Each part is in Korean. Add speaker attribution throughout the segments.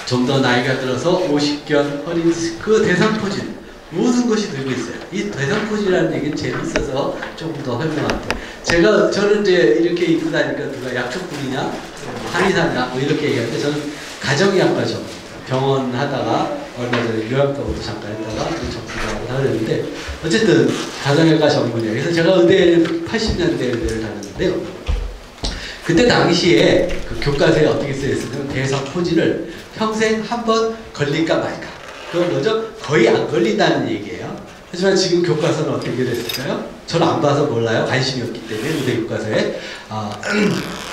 Speaker 1: 좀 더 나이가 들어서 오십견, 허리디스크, 대상포진 모든 것이 들고 있어요. 이 대상포진이라는 얘기는 재밌어서 조금 더 설명할게요. 저는 이제 이렇게 입고 다니까 누가 약초꾼이냐, 한의사냐, 뭐 이렇게 얘기하는데 저는 가정의학과 전문. 병원 하다가 얼마 전에 요양병원도 잠깐 했다가 전문가 하고 다 그랬는데 어쨌든 가정의학과 전문이에요. 그래서 제가 의대를 80년대 의대를 다녔는데요. 그때 당시에 그 교과서에 어떻게 쓰였냐면 대상포진을 평생 한 번 걸릴까 말까. 그건 뭐죠? 거의 안 걸린다는 얘기예요. 하지만 지금 교과서는 어떻게 됐을까요? 저는 안 봐서 몰라요. 관심이 없기 때문에 의대 교과서에.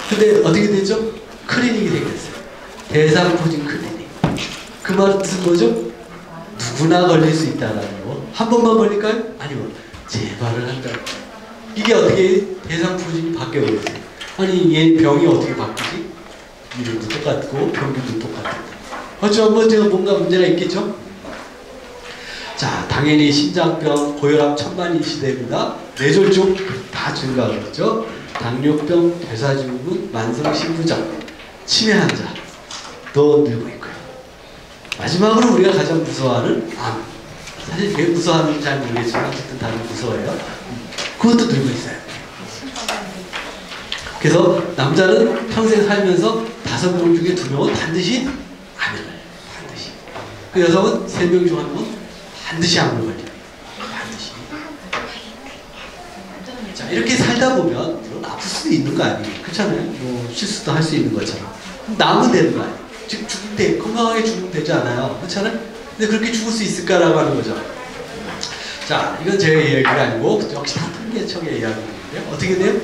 Speaker 1: 근데 어떻게 됐죠? 클리닉이 생겼어요. 대상포진 클리닉. 그 말은 뭐죠? 누구나 걸릴 수 있다는 거. 한 번만 걸릴까요? 아니면 재발을 한다. 이게 어떻게 대상포진이 바뀌어버렸어요. 아니 얘 병이 어떻게 바뀌지? 이름도 똑같고 병균도 똑같고. 하지만 뭐 제가 뭔가 문제가 있겠죠? 자, 당연히 심장병, 고혈압 천만인 시대입니다. 뇌졸중 다 증가하겠죠. 당뇨병, 대사증후군, 만성신부장, 치매 환자도 늘고 있고요. 마지막으로 우리가 가장 무서워하는 암. 사실 왜 무서워하는지 잘 모르겠지만 어쨌든 다들 무서워해요. 그것도 늘고 있어요. 그래서 남자는 평생 살면서 5명 중에 2명은 반드시 암을 걸려요. 반드시. 그 여성은 3명 중 1명은 반드시 암을 걸려요. 반드시. 자, 이렇게 살다 보면 물론 아플 수도 있는 거 아니에요. 그렇잖아요. 뭐 실수도 할 수 있는 것처럼. 나면 되는 거 아니에요. 지금 죽을 때 건강하게 죽으면 되지 않아요. 그렇잖아요. 근데 그렇게 죽을 수 있을까라고 하는 거죠. 자, 이건 제 이야기가 아니고 역시 다 통계청의 이야기인데요. 어떻게 돼요?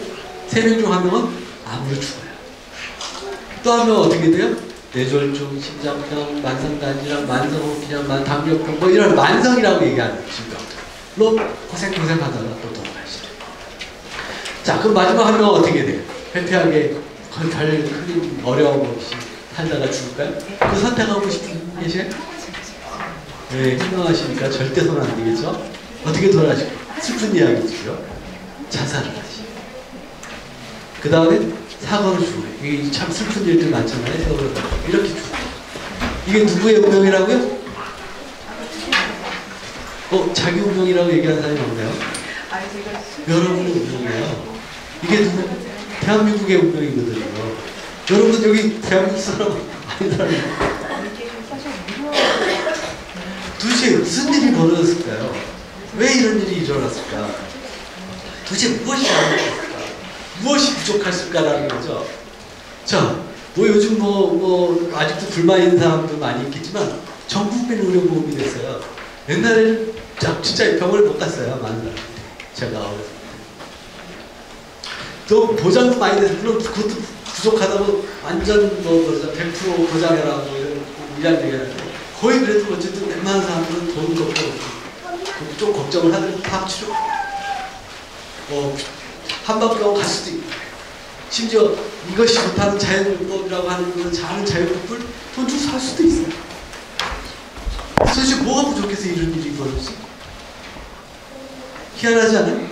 Speaker 1: 3명 중 1명은 암으로 죽어요. 또 한 명은 어떻게 돼요? 뇌졸중, 심장병, 만성단질환, 만성호흡기장, 당뇨병 뭐 이런 만성이라고 얘기하는 질병들로 고생하다가 또 돌아가시죠. 자, 그럼 마지막 1명은 어떻게 돼요? 회피하게 별 큰 어려움 없이 살다가 죽을까요? 그 선택하고 싶은 분 계세요? 네, 현명하시니까 절대 손 안 되겠죠? 어떻게 돌아가실까요? 슬픈 이야기죠. 자살을 하시. 그 다음에 사고로 죽어요. 이게 참 슬픈 일들 많잖아요. 세월을 이렇게 죽어요. 이게 누구의 운명이라고요? 자기 운명이라고 얘기하는 사람이 없나요? 여러분의 운명이에요. 이게 누구? 대한민국의 운명이거든요. 여러분 여기 대한민국 사람 아니라는. 도대체 무슨 일이 벌어졌을까요? 왜 이런 일이 일어났을까? 도대체 무엇이 잘못됐을까? 무엇이 부족했을까라는 거죠. 자, 뭐 요즘 아직도 불만 있는 사람도 많이 있겠지만 전국민 의료보험이 됐어요. 옛날에는 진짜 병원을 못 갔어요. 많은 사람들이. 제가 어렸을 때. 또 보장도 많이 돼서 물론 그것도 부족하다고 완전 100% 보장해라 이런 얘기하는데 거의 그래도 어쨌든 웬만한 사람들은 돈 걱정 없고 좀 걱정을 하더라도 다 치료 한방병원 갈 수도 있고 심지어 이것이 좋다는 자연요법이라고 하는 것은 자는 자연요법을 돈 주고 살 수도 있어요. 도대체 뭐가 부족해서 이런 일이 벌어졌어? 희한하지 않아요?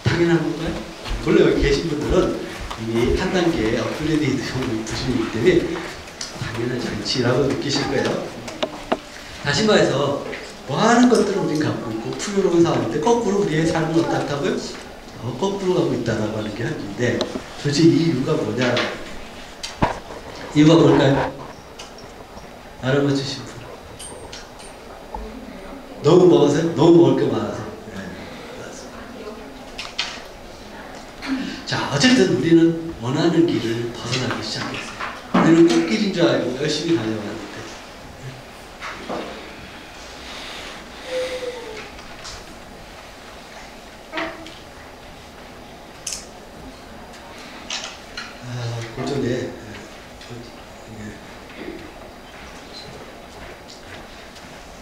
Speaker 1: 당연한 건가요? 원래 여기 계신 분들은 이미 한 단계 업그레이드 부심이기 때문에 당연하지 않지라고 느끼실 거예요. 다시 말해서 뭐 하는 것들을 우린 갖고 있고 풍요로운 상황인데 거꾸로 우리의 삶은 어떻다고요? 거꾸로 가고 있다라고 하는 게 한인데 도대체 이 이유가 뭐냐? 이유가 뭘까요? 알아맞히신 분. 너무 먹어서요? 너무 먹을 게 많아서. 네, 맞습니다. 자, 어쨌든 우리는 원하는 길을 벗어나기 시작했어요. 우리는 꽃길인 줄 알고 열심히 달려가는데 고전에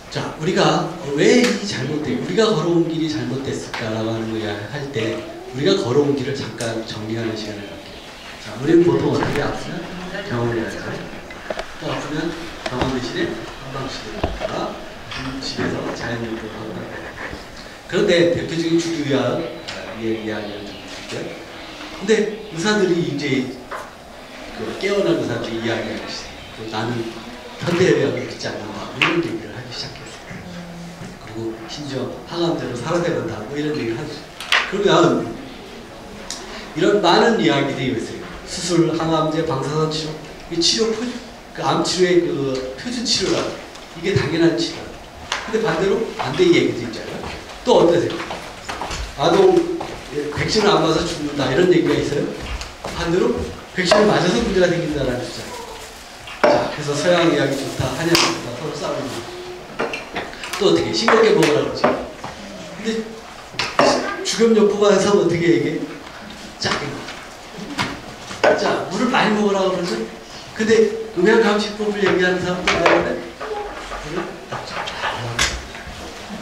Speaker 1: 자, 우리가 왜 이 잘못된 우리가 걸어온 길이 잘못됐을까라고 하는 거 할 때 우리가 걸어온 길을 잠깐 정리하는 시간을 갖게요. 자, 우리는 보통 어떻게 아프면 병원에 가죠. 또 아프면 병원 대신에 한방치료를 하다가 집에서 자연요법을 한다. 그런데 대표적인 주기의학 이야기를 좀 드릴게요. 근데 의사들이 이제 깨어난 의사들이 이야기하고 있어요. 나는 현대의학을 믿지 않는다. 이런 얘기를 하기 시작했어요. 그리고 심지어 항암제로 살아내는다. 뭐 이런 얘기를 하죠. 그러면 이런 많은 이야기들이 있어요. 수술, 항암제, 방사선 치료, 이 치료 표준, 그 암 치료의 그 표준 치료라고. 이게 당연한 치료. 근데 반대로 반대의 얘기도 있잖아요. 또 어떠세요? 아동 백신을 안 맞아서 죽는다 이런 얘기가 있어요. 반대로 백신을 맞아서 문제가 생긴다라는 주장. 자, 그래서 서양 의학이 좋다, 한약 좋다, 서로 싸우는 거. 또 어떻게 싱겁게 먹으라 그러지. 근데 주겸요법가 해서 어떻게 얘기해? 자, 물을 많이 먹으라고 그러죠. 근데 음양감식법을 얘기하는 사람도 있는데 물을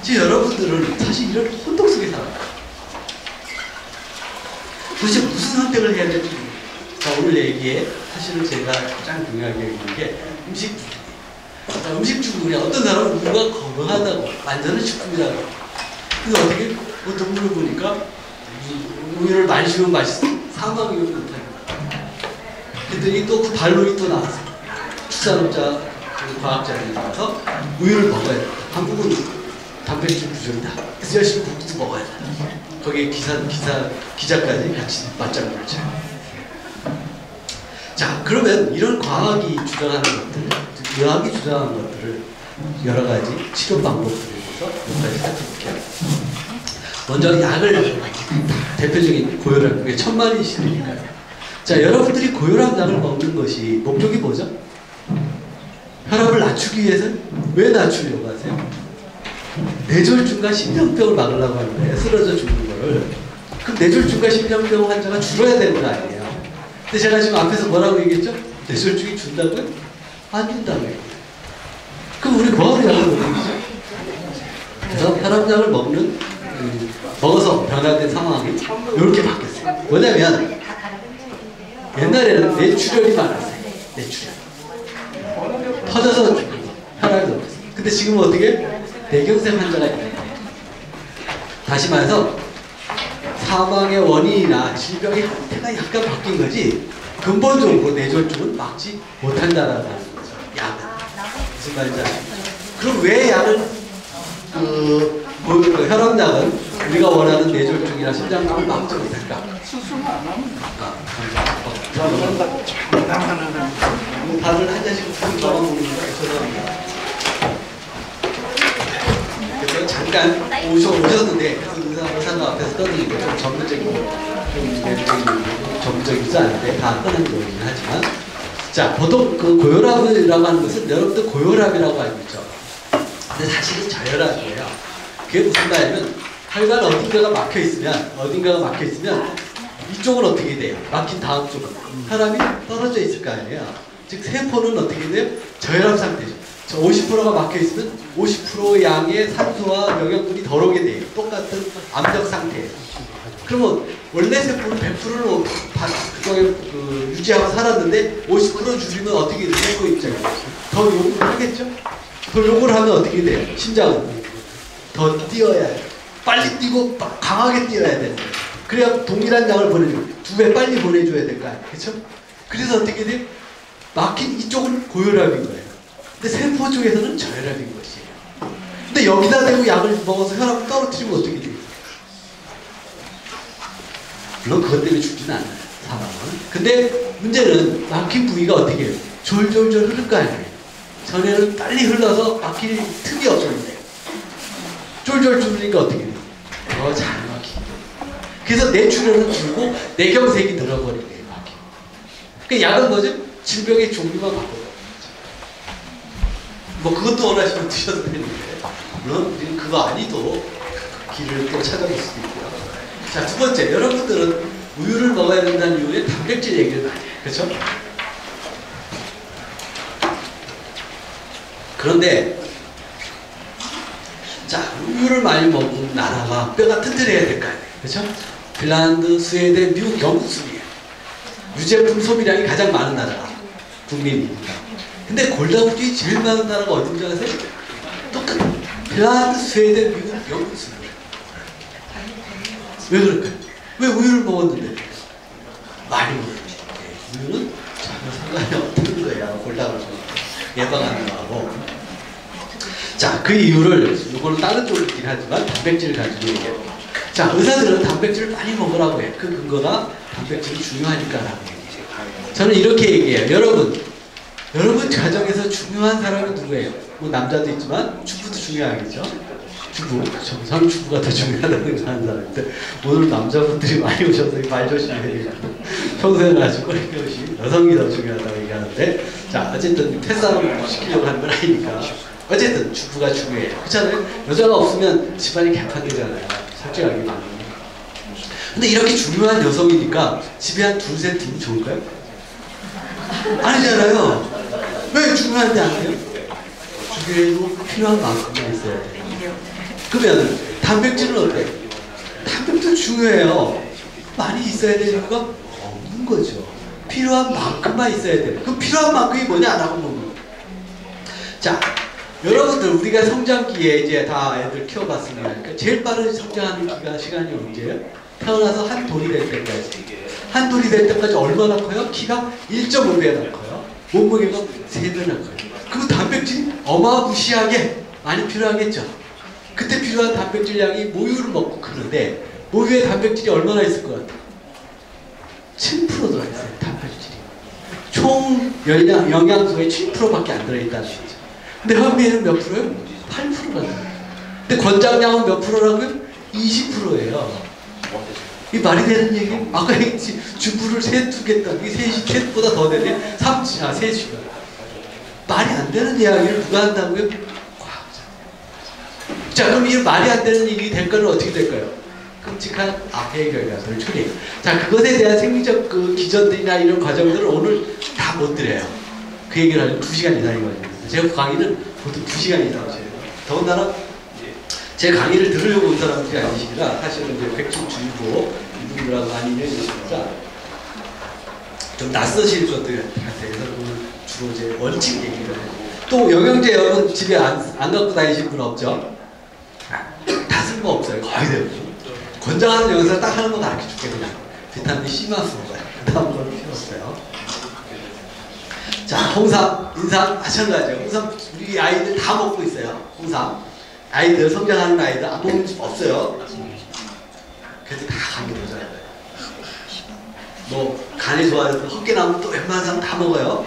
Speaker 1: 지금 여러분들은 사실 이런 혼동 속에 살아요. 도대체 무슨 선택을 해야 될지 모르겠어요. 자, 오늘 얘기에 사실은 제가 가장 중요하게 여기는 게 음식 중독. 음식 중독이 어떤 사람은 우유가 건강하다고 완전한 식품이라고. 근데 어떻게 어떤 분을 보니까 우유를 많이 주면 맛있어. 사망이 못합니다. 그랬더니 또 그 반론이 또 나왔어요. 축산업자 과학자들이 나와서 우유를 먹어야 돼. 한국은 단백질 부족이다. 그래서 열심히 국도 먹어야 돼. 거기에 기자까지 같이 맞장구를 쳐요. 자, 그러면 이런 과학이 주장하는 것들, 의학이 주장하는 것들을 여러 가지 치료 방법들에 대해서 몇 가지 살펴볼게요. 먼저 약을 대표적인 고혈압, 그게 천만이 시대니까요. 자, 여러분들이 고혈압 약을 먹는 것이 목적이 뭐죠? 혈압을 낮추기 위해서 왜 낮추려고 하세요? 뇌졸중과 심장병을 막으려고 하는 거예요. 쓰러져 죽는 거를. 그럼 뇌졸중과 심장병 환자가 줄어야 되는 거 아니에요? 근데 제가 지금 앞에서 뭐라고 얘기했죠? 뇌졸중이 준다고요? 안 준다고요. 그럼 우리 뭐하러 약을 먹는 거죠? 그래서 혈압약을 먹어서 변화된 상황이 이렇게 바뀌었어요. 뭐냐면 옛날에는 뇌출혈이 많았어요. 뇌출혈. 터져서 죽는 거. 혈압이 높았어요. 근데 지금은 어떻게? 뇌경색 환자가 있는 거예요. 다시 말해서 사망의 원인이나 질병의 형태가 약간 바뀐 거지 근본적으로 뇌졸중은 막지 못한다라는 거죠. 약은. 무슨 말인지 아십니까? 그럼 왜 약은 혈압약은 우리가 원하는 뇌졸중이나 심장병을 막지 못할까?
Speaker 2: 수술만 안 하면
Speaker 1: 다들 한 잔씩 더 먹는 거 죄송합니다. 그래서 잠깐 오셨는데 의사가 앞에서 떠드니까 좀 전문적이지 않은데 다 떠는 거긴 하지만 자, 보통 그 고혈압이라고 하는 것은 여러분들 고혈압이라고 알고 있죠. 근데 사실은 저혈압이에요. 그게 무슨 말이냐면 혈관 어딘가가 막혀 있으면 이쪽은 어떻게 돼요? 막힌 다음 쪽은 혈압이 떨어져 있을 거 아니에요. 즉 세포는 어떻게 돼요? 저혈압 상태죠. 저 50%가 막혀 있으면 50% 양의 산소와 영양분이 덜 오게 돼요. 똑같은 암적 상태예요. 그러면 원래 세포는 100%를 그동안 유지하고 살았는데 50% 줄이면 어떻게 돼요? 세포 입장에서 더 요구를 하겠죠? 더 요구를 하면 어떻게 돼요? 심장은 더 뛰어야 해요. 빨리 뛰고 강하게 뛰어야 되는 거예요. 그래야 동일한 양을 보내줘요. 2배 빨리 보내줘야 될 거 아니에요. 그렇죠? 그래서 어떻게 돼요? 막힌 이쪽은 고혈압인 거예요. 근데 세포 쪽에서는 저혈압인 것이에요. 근데 여기다 대고 약을 먹어서 혈압을 떨어뜨리면 어떻게 돼요? 물론 그것 때문에 죽지는 않아요. 사람은. 근데 문제는 막힌 부위가 어떻게 해요? 졸졸졸 흐를 거 아니에요. 전에는 빨리 흘러서 막힐 틈이 없었는데 쫄쫄 줄으니까 어떻게 돼요? 더 잘 막히고. 그래서 뇌출혈은 줄고 뇌경색이 늘어버리게 돼요. 막히고. 그러니까 약은 뭐죠? 질병의 종류만 바꿔요. 뭐 그것도 원하시면 드셔도 되는데 물론 우리는 그거 아니도 길을 또 찾아볼 수도 있고요. 자, 두 번째, 여러분들은 우유를 먹어야 된다는 이유에 단백질 얘기를 많이 해요. 그렇죠? 그런데 자, 우유를 많이 먹는 나라가 뼈가 튼튼해야 될 거 아니에요. 그렇죠? 핀란드, 스웨덴, 미국, 영국 순이에요. 유제품 소비량이 가장 많은 나라가 국민입니다. 근데 골다공증이 제일 많은 나라가 어딘지 아세요? 똑같아요. 핀란드, 스웨덴, 미국, 영국 순이에요. 왜 그럴까요? 왜 우유를 먹었는데? 많이 먹었죠. 우유는 전혀 상관이 없는 거예요. 골다공증. 예방하는 거하고. 자, 그 이유를 이거는 다른 쪽으로 있긴 하지만 단백질을 가지고 얘기해요. 자, 의사들은 단백질을 많이 먹으라고 해. 그 근거가 단백질이 중요하니까라고 얘기해요. 저는 이렇게 얘기해요. 여러분 가정에서 중요한 사람은 누구예요? 뭐 남자도 있지만 주부도 중요하겠죠? 주부, 정상 주부가 더 중요하다는 사람인데 오늘 남자분들이 많이 오셔서 말 조심해야 돼요. 평소에는 아주 꺼리게 오시 여성이 더 중요하다고 얘기하는데, 자, 어쨌든 패싸움 시키려고 하는 건 아니니까 어쨌든 주부가 중요해요. 그렇잖아요? 여자가 없으면 집안이 개판되잖아요. 솔직하게 말하면. 근데 이렇게 중요한 여성이니까 집에 한 둘셋 두면 좋을까요? 아니잖아요. 왜 중요한데 안 돼요? 주변에도 필요한 만큼만 있어야 돼요. 그러면 단백질은 어때요? 단백질 중요해요. 많이 있어야 되는 이유가 없는 거죠. 필요한 만큼만 있어야 돼요. 그 필요한 만큼이 뭐냐라고 보면, 자, 여러분들 우리가 성장기에 이제 다 애들 키워봤으니까 제일 빠르게 성장하는 시간이 언제예요? 태어나서 한 돌이 될 때까지. 한 돌이 될 때까지 얼마나 커요? 키가 1.5배나 커요. 몸무게가 3배나 커요. 그럼 단백질이 어마무시하게 많이 필요하겠죠. 그때 필요한 단백질량이 모유를 먹고 크는데, 모유에 단백질이 얼마나 있을 것 같아요? 7% 들어있어요. 단백질이. 총 영양소의 7%밖에 안 들어있다는 거죠. 근데 현미에는 몇 프로예요? 8%가 들어요. 근데 권장량은 몇 프로라고요? 20%예요. 이 말이 되는 얘기? 아까 얘기했지. 주부를 셋 두겠다. 이게 셋보다 더 되네? 3시가. 말이 안 되는 이야기를 누가 한다고요? 과학자. 자, 그럼 이 말이 안 되는 얘기 될까는 어떻게 될까요? 끔찍한 악의 결과를 초래해요. 자, 그것에 대한 생리적 그 기전들이나 이런 과정들을 오늘 다 못 드려요. 그 얘기를 하려면 2시간 이상이 걸립니다. 제 강의는 보통 2시간 이상 하셔요. 더군다나 제 강의를 들으려고 온 사람들이 아니시라 사실은 이제 백신주의보 이분들하고 많이 해주시니까 좀 낯서실 것들 같아요. 그래서 주로 이제 원칙 얘기를 해요. 또 영양제 여러분 집에 안 갖고 다니신 분 없죠? 다 쓸모없어요. 거의 대부분. 권장하는 영양제 딱 하는 거 가르쳐 줄게 그냥. 비타민 C만 먹어요. 그 다음 건 필요 없어요. 자, 홍삼, 인삼 마찬가지예요. 홍삼 우리 아이들 다 먹고 있어요. 홍삼. 아이들, 성장하는 아이들 안 먹는 집 없어요. 그래서 다 감기 도전해요. 뭐 간이 좋아해서 헛개 나면 또 웬만한 사람 다 먹어요.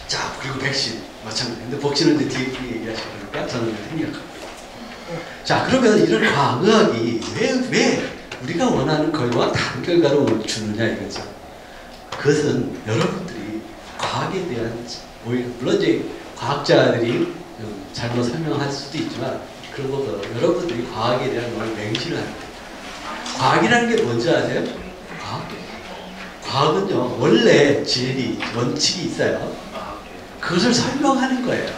Speaker 1: 자, 그리고 백신 마찬가지. 근데 백신은 이제 뒤에 얘기하시니까 저는 생략하고. 자, 그러면 이런 과학의학이 왜 우리가 원하는 결과와 다른 결과를 주느냐 이거죠. 그것은 여러분들이 과학에 대한, 물론 이제 과학자들이 잘못 설명할 수도 있지만 그런 것보다 여러분들이 과학에 대한 맹신을 합니다. 과학이라는 게 뭔지 아세요? 과학은요, 원래 진리, 원칙이 있어요. 그것을 설명하는 거예요.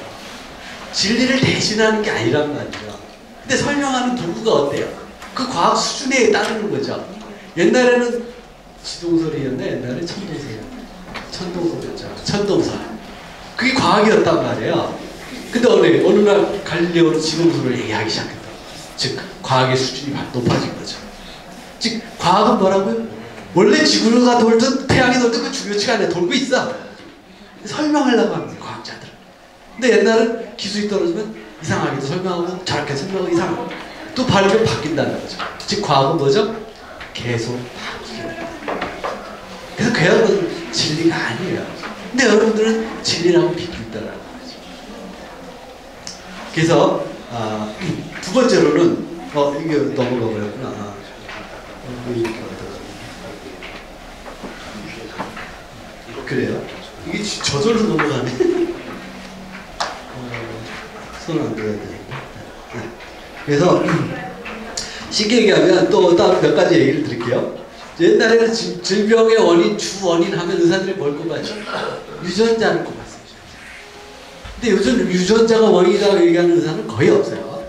Speaker 1: 진리를 대신하는 게 아니란 말이죠. 근데 설명하는 도구가 어때요? 그 과학 수준에 따르는 거죠. 옛날에는 지동설이었나? 옛날에 천동설이었죠. 천동설. 그게 과학이었단 말이에요. 근데 어느 날 갈릴레오는 지동설을 얘기하기 시작했다. 즉 과학의 수준이 높아진 거죠. 즉 과학은 뭐라고요? 원래 지구가 돌든 태양이 돌든 그 중요치가 않아요. 돌고 있어. 설명하려고 합니다. 과학자들은. 근데 옛날은 기술이 떨어지면 이상하게도 설명하고 저렇게 설명하고 이상하고 또 바뀐다는 거죠. 즉 과학은 뭐죠? 계속 바뀌어요. 그래서 그야말로 진리가 아니에요. 근데 여러분들은 진리라고 믿고 있다는 거죠. 그래서 두 번째로는 이게 넘어가 버렸구나. 그래요? 이게 저절로 넘어가네. 손 안 들어야 되니까. 그래서 쉽게 얘기하면 또 몇 가지 얘기를 드릴게요. 옛날에는 질병의 원인, 주 원인 하면 의사들이 뭘 꼽았죠? 유전자를 꼽았어요. 근데 요즘 유전자가 원인이라고 얘기하는 의사는 거의 없어요.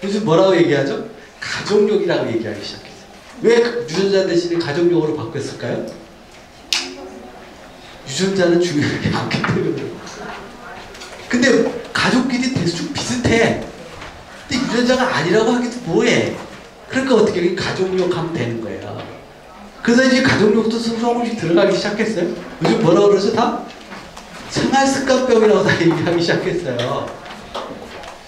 Speaker 1: 요즘 뭐라고 얘기하죠? 가족력이라고 얘기하기 시작했어요. 왜 유전자 대신에 가족력으로 바뀌었을까요? 유전자는 중요하지 않기 때문에. 근데 가족끼리 대충 비슷해. 근데 유전자가 아니라고 하기도 뭐해. 그러니까 어떻게 가족력 하면 되는 거예요. 그래서 이제 가족력도 조금씩 들어가기 시작했어요. 요즘 뭐라고 그러죠? 다? 생활습관병이라고 다 얘기하기 시작했어요.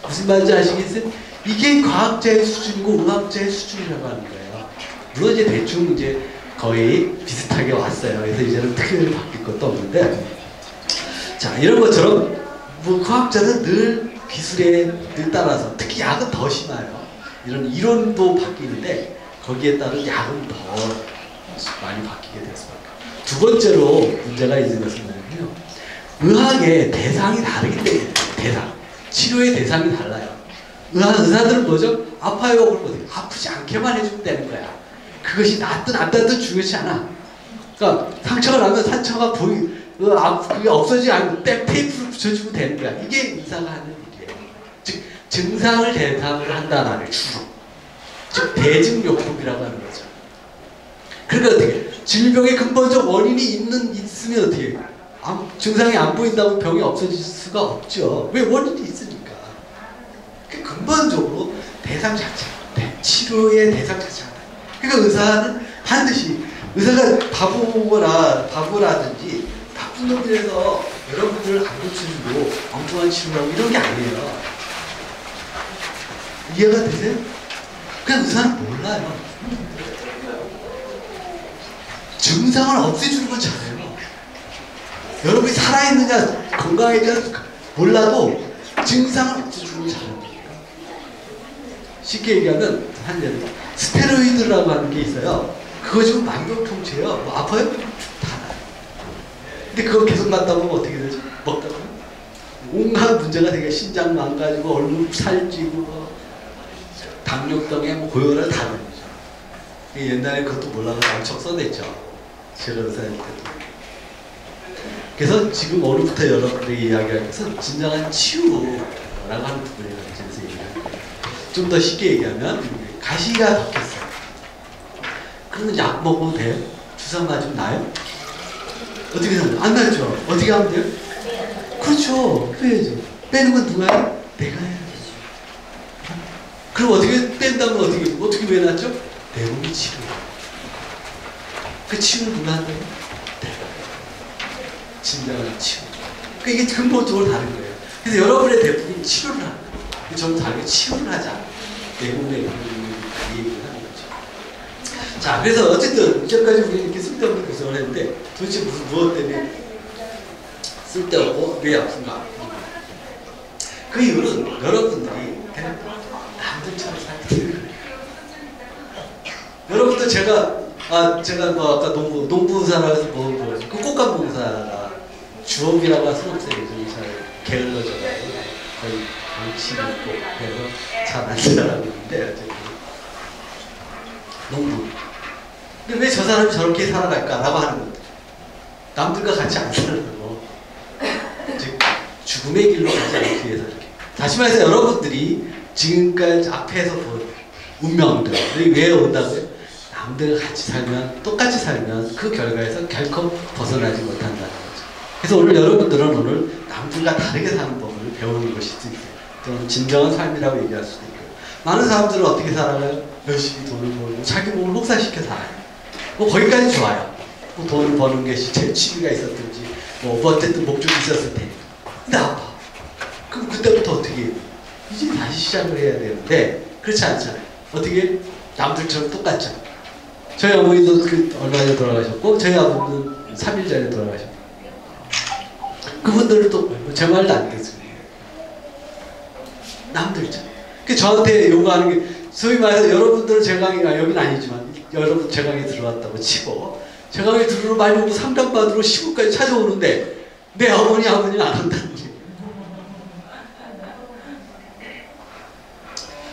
Speaker 1: 무슨 말인지 아시겠어요? 이게 과학자의 수준이고 의학자의 수준이라고 하는 거예요. 물론 이제 대충 이제 거의 비슷하게 왔어요. 그래서 이제는 특별히 바뀔 것도 없는데, 자, 이런 것처럼 뭐 과학자는 늘 기술에 늘 따라서, 특히 약은 더 심해요. 이런 이론도 바뀌는데 거기에 따른 약은 더 많이 바뀌게 됐습니다. 두 번째로 문제가 있는 것은 뭐냐면요, 의학의 대상이 다르기 때문에 대상, 치료의 대상이 달라요. 의사들은 뭐죠? 아파요. 그러거든요. 아프지 않게만 해주면 되는 거야. 그것이 낫든 중요치 않아. 그러니까 상처가 나면 상처가 그게 없어지지 않고 테이프를 붙여주면 되는 거야. 이게 의사가 하는 일이에요. 즉 증상을 대상으로 한다는 말을 주로. 즉 대증요법이라고 하는 거죠. 그러니까 어떻게 질병의 근본적 원인이 있으면 어떻게 해요? 증상이 안 보인다고 병이 없어질 수가 없죠. 왜? 원인이 있으니까. 근본적으로 대상 자체, 치료의 대상 자체가. 그러니까 의사는 반드시, 의사가 바보라든지 나쁜 놈이라서 여러분들을 안 고쳐주고 엉뚱한 치료라고 이런 게 아니에요. 이해가 되세요? 그냥 의사는 몰라요. 증상을 없애주는 건 잘해요. 여러분이 살아있느냐 건강해지냐 몰라도 증상을 없애주는 건 잘합니다. 쉽게 얘기하면 한 예를 스테로이드라고 하는 게 있어요. 그거 지금 만병통치예요. 뭐 아파요? 다 나요. 근데 그거 계속 맞다 보면 어떻게 되죠? 먹다 보면 온갖 문제가 되게 신장 망가지고 얼굴 살찌고 당뇨병에 뭐 고혈압 다 걸리죠. 옛날에 그것도 몰라서 엄청 써냈죠. 제가 의사일 때도. 그래서 지금 오늘부터 여러분들이 이야기할 것은 진정한 치유라고 하는 부분에 대해서 얘기할 거예요. 좀 더 쉽게 얘기하면 가시가 박혔어요. 그러면 약 먹어도 돼요? 주사 맞으면 나요? 어떻게 하면 안 나죠? 어떻게 하면 돼요? 그렇죠. 빼야죠. 빼는 건 누가요? 내가 해야 되죠. 그럼 어떻게 뺀다면 어떻게 왜 낫죠? 내 몸이 치료해요. 그 치유를 누가 한다고? 내가. 진정한 치유. 그러니까 이게 근본적으로 다른 거예요. 그래서 여러분의 대부분 치료를 하는 거예요. 저는 다르게 치유를 하자. 내 몸에 있는 얘기를 하는 거죠. 자, 그래서 어쨌든 이제까지 우리 이렇게 쓸데없는 구성을 했는데 도대체 무엇 때문에 쓸데없고 왜 아픈가? 그 이유는 여러분들이 남들처럼 살게 되는 거예요. 여러분도 제가 뭐 아까 농부사라 해서 그 꽃감봉사가 주업이라고 할 수는 없어요. 요즘 잘 게을러져가지고 거의 방치 있고 해서 잘 안 살아가고 있는데 어쨌든 농부. 근데 왜 저 사람이 저렇게 살아갈까라고 하는 겁니다. 남들과 같이 안 살아가고 즉 죽음의 길로 가지 않기 위해서 이렇게. 다시 말해서 여러분들이 지금까지 앞에서 본 운명들이 왜 온다고요? 남들과 같이 살면, 똑같이 살면 그 결과에서 결코 벗어나지 못한다는 거죠. 그래서 오늘 여러분들은 오늘 남들과 다르게 사는 법을 배우는 것일 수도 있어요. 또는 진정한 삶이라고 얘기할 수도 있고요. 많은 사람들은 어떻게 살아가요? 열심히 돈을 벌고 자기 몸을 혹사시켜 살아요. 뭐 거기까지 좋아요. 뭐 돈을 버는 것이 제 취미가 있었든지 뭐 어쨌든 목적이 있었을 테니까. 근데 아파. 그럼 그때부터 어떻게 해요? 이제 다시 시작을 해야 되는데 그렇지 않잖아요. 어떻게 남들처럼 똑같죠. 저희 어머니도 얼마 전에 돌아가셨고 저희 아버지는 3일 전에 돌아가셨고 그분들은 또 제 말도 안 듣습니다. 남들처럼. 그 저한테 요구하는 게 소위 말해서 여러분들은 제 강의가 여기는 아니지만 여러분 제 강의에 들어왔다고 치고 제 강의에 들으러 많이 오고 상담받으러 시골까지 찾아오는데 내 어머니 아버지는 안 한다는 거예요.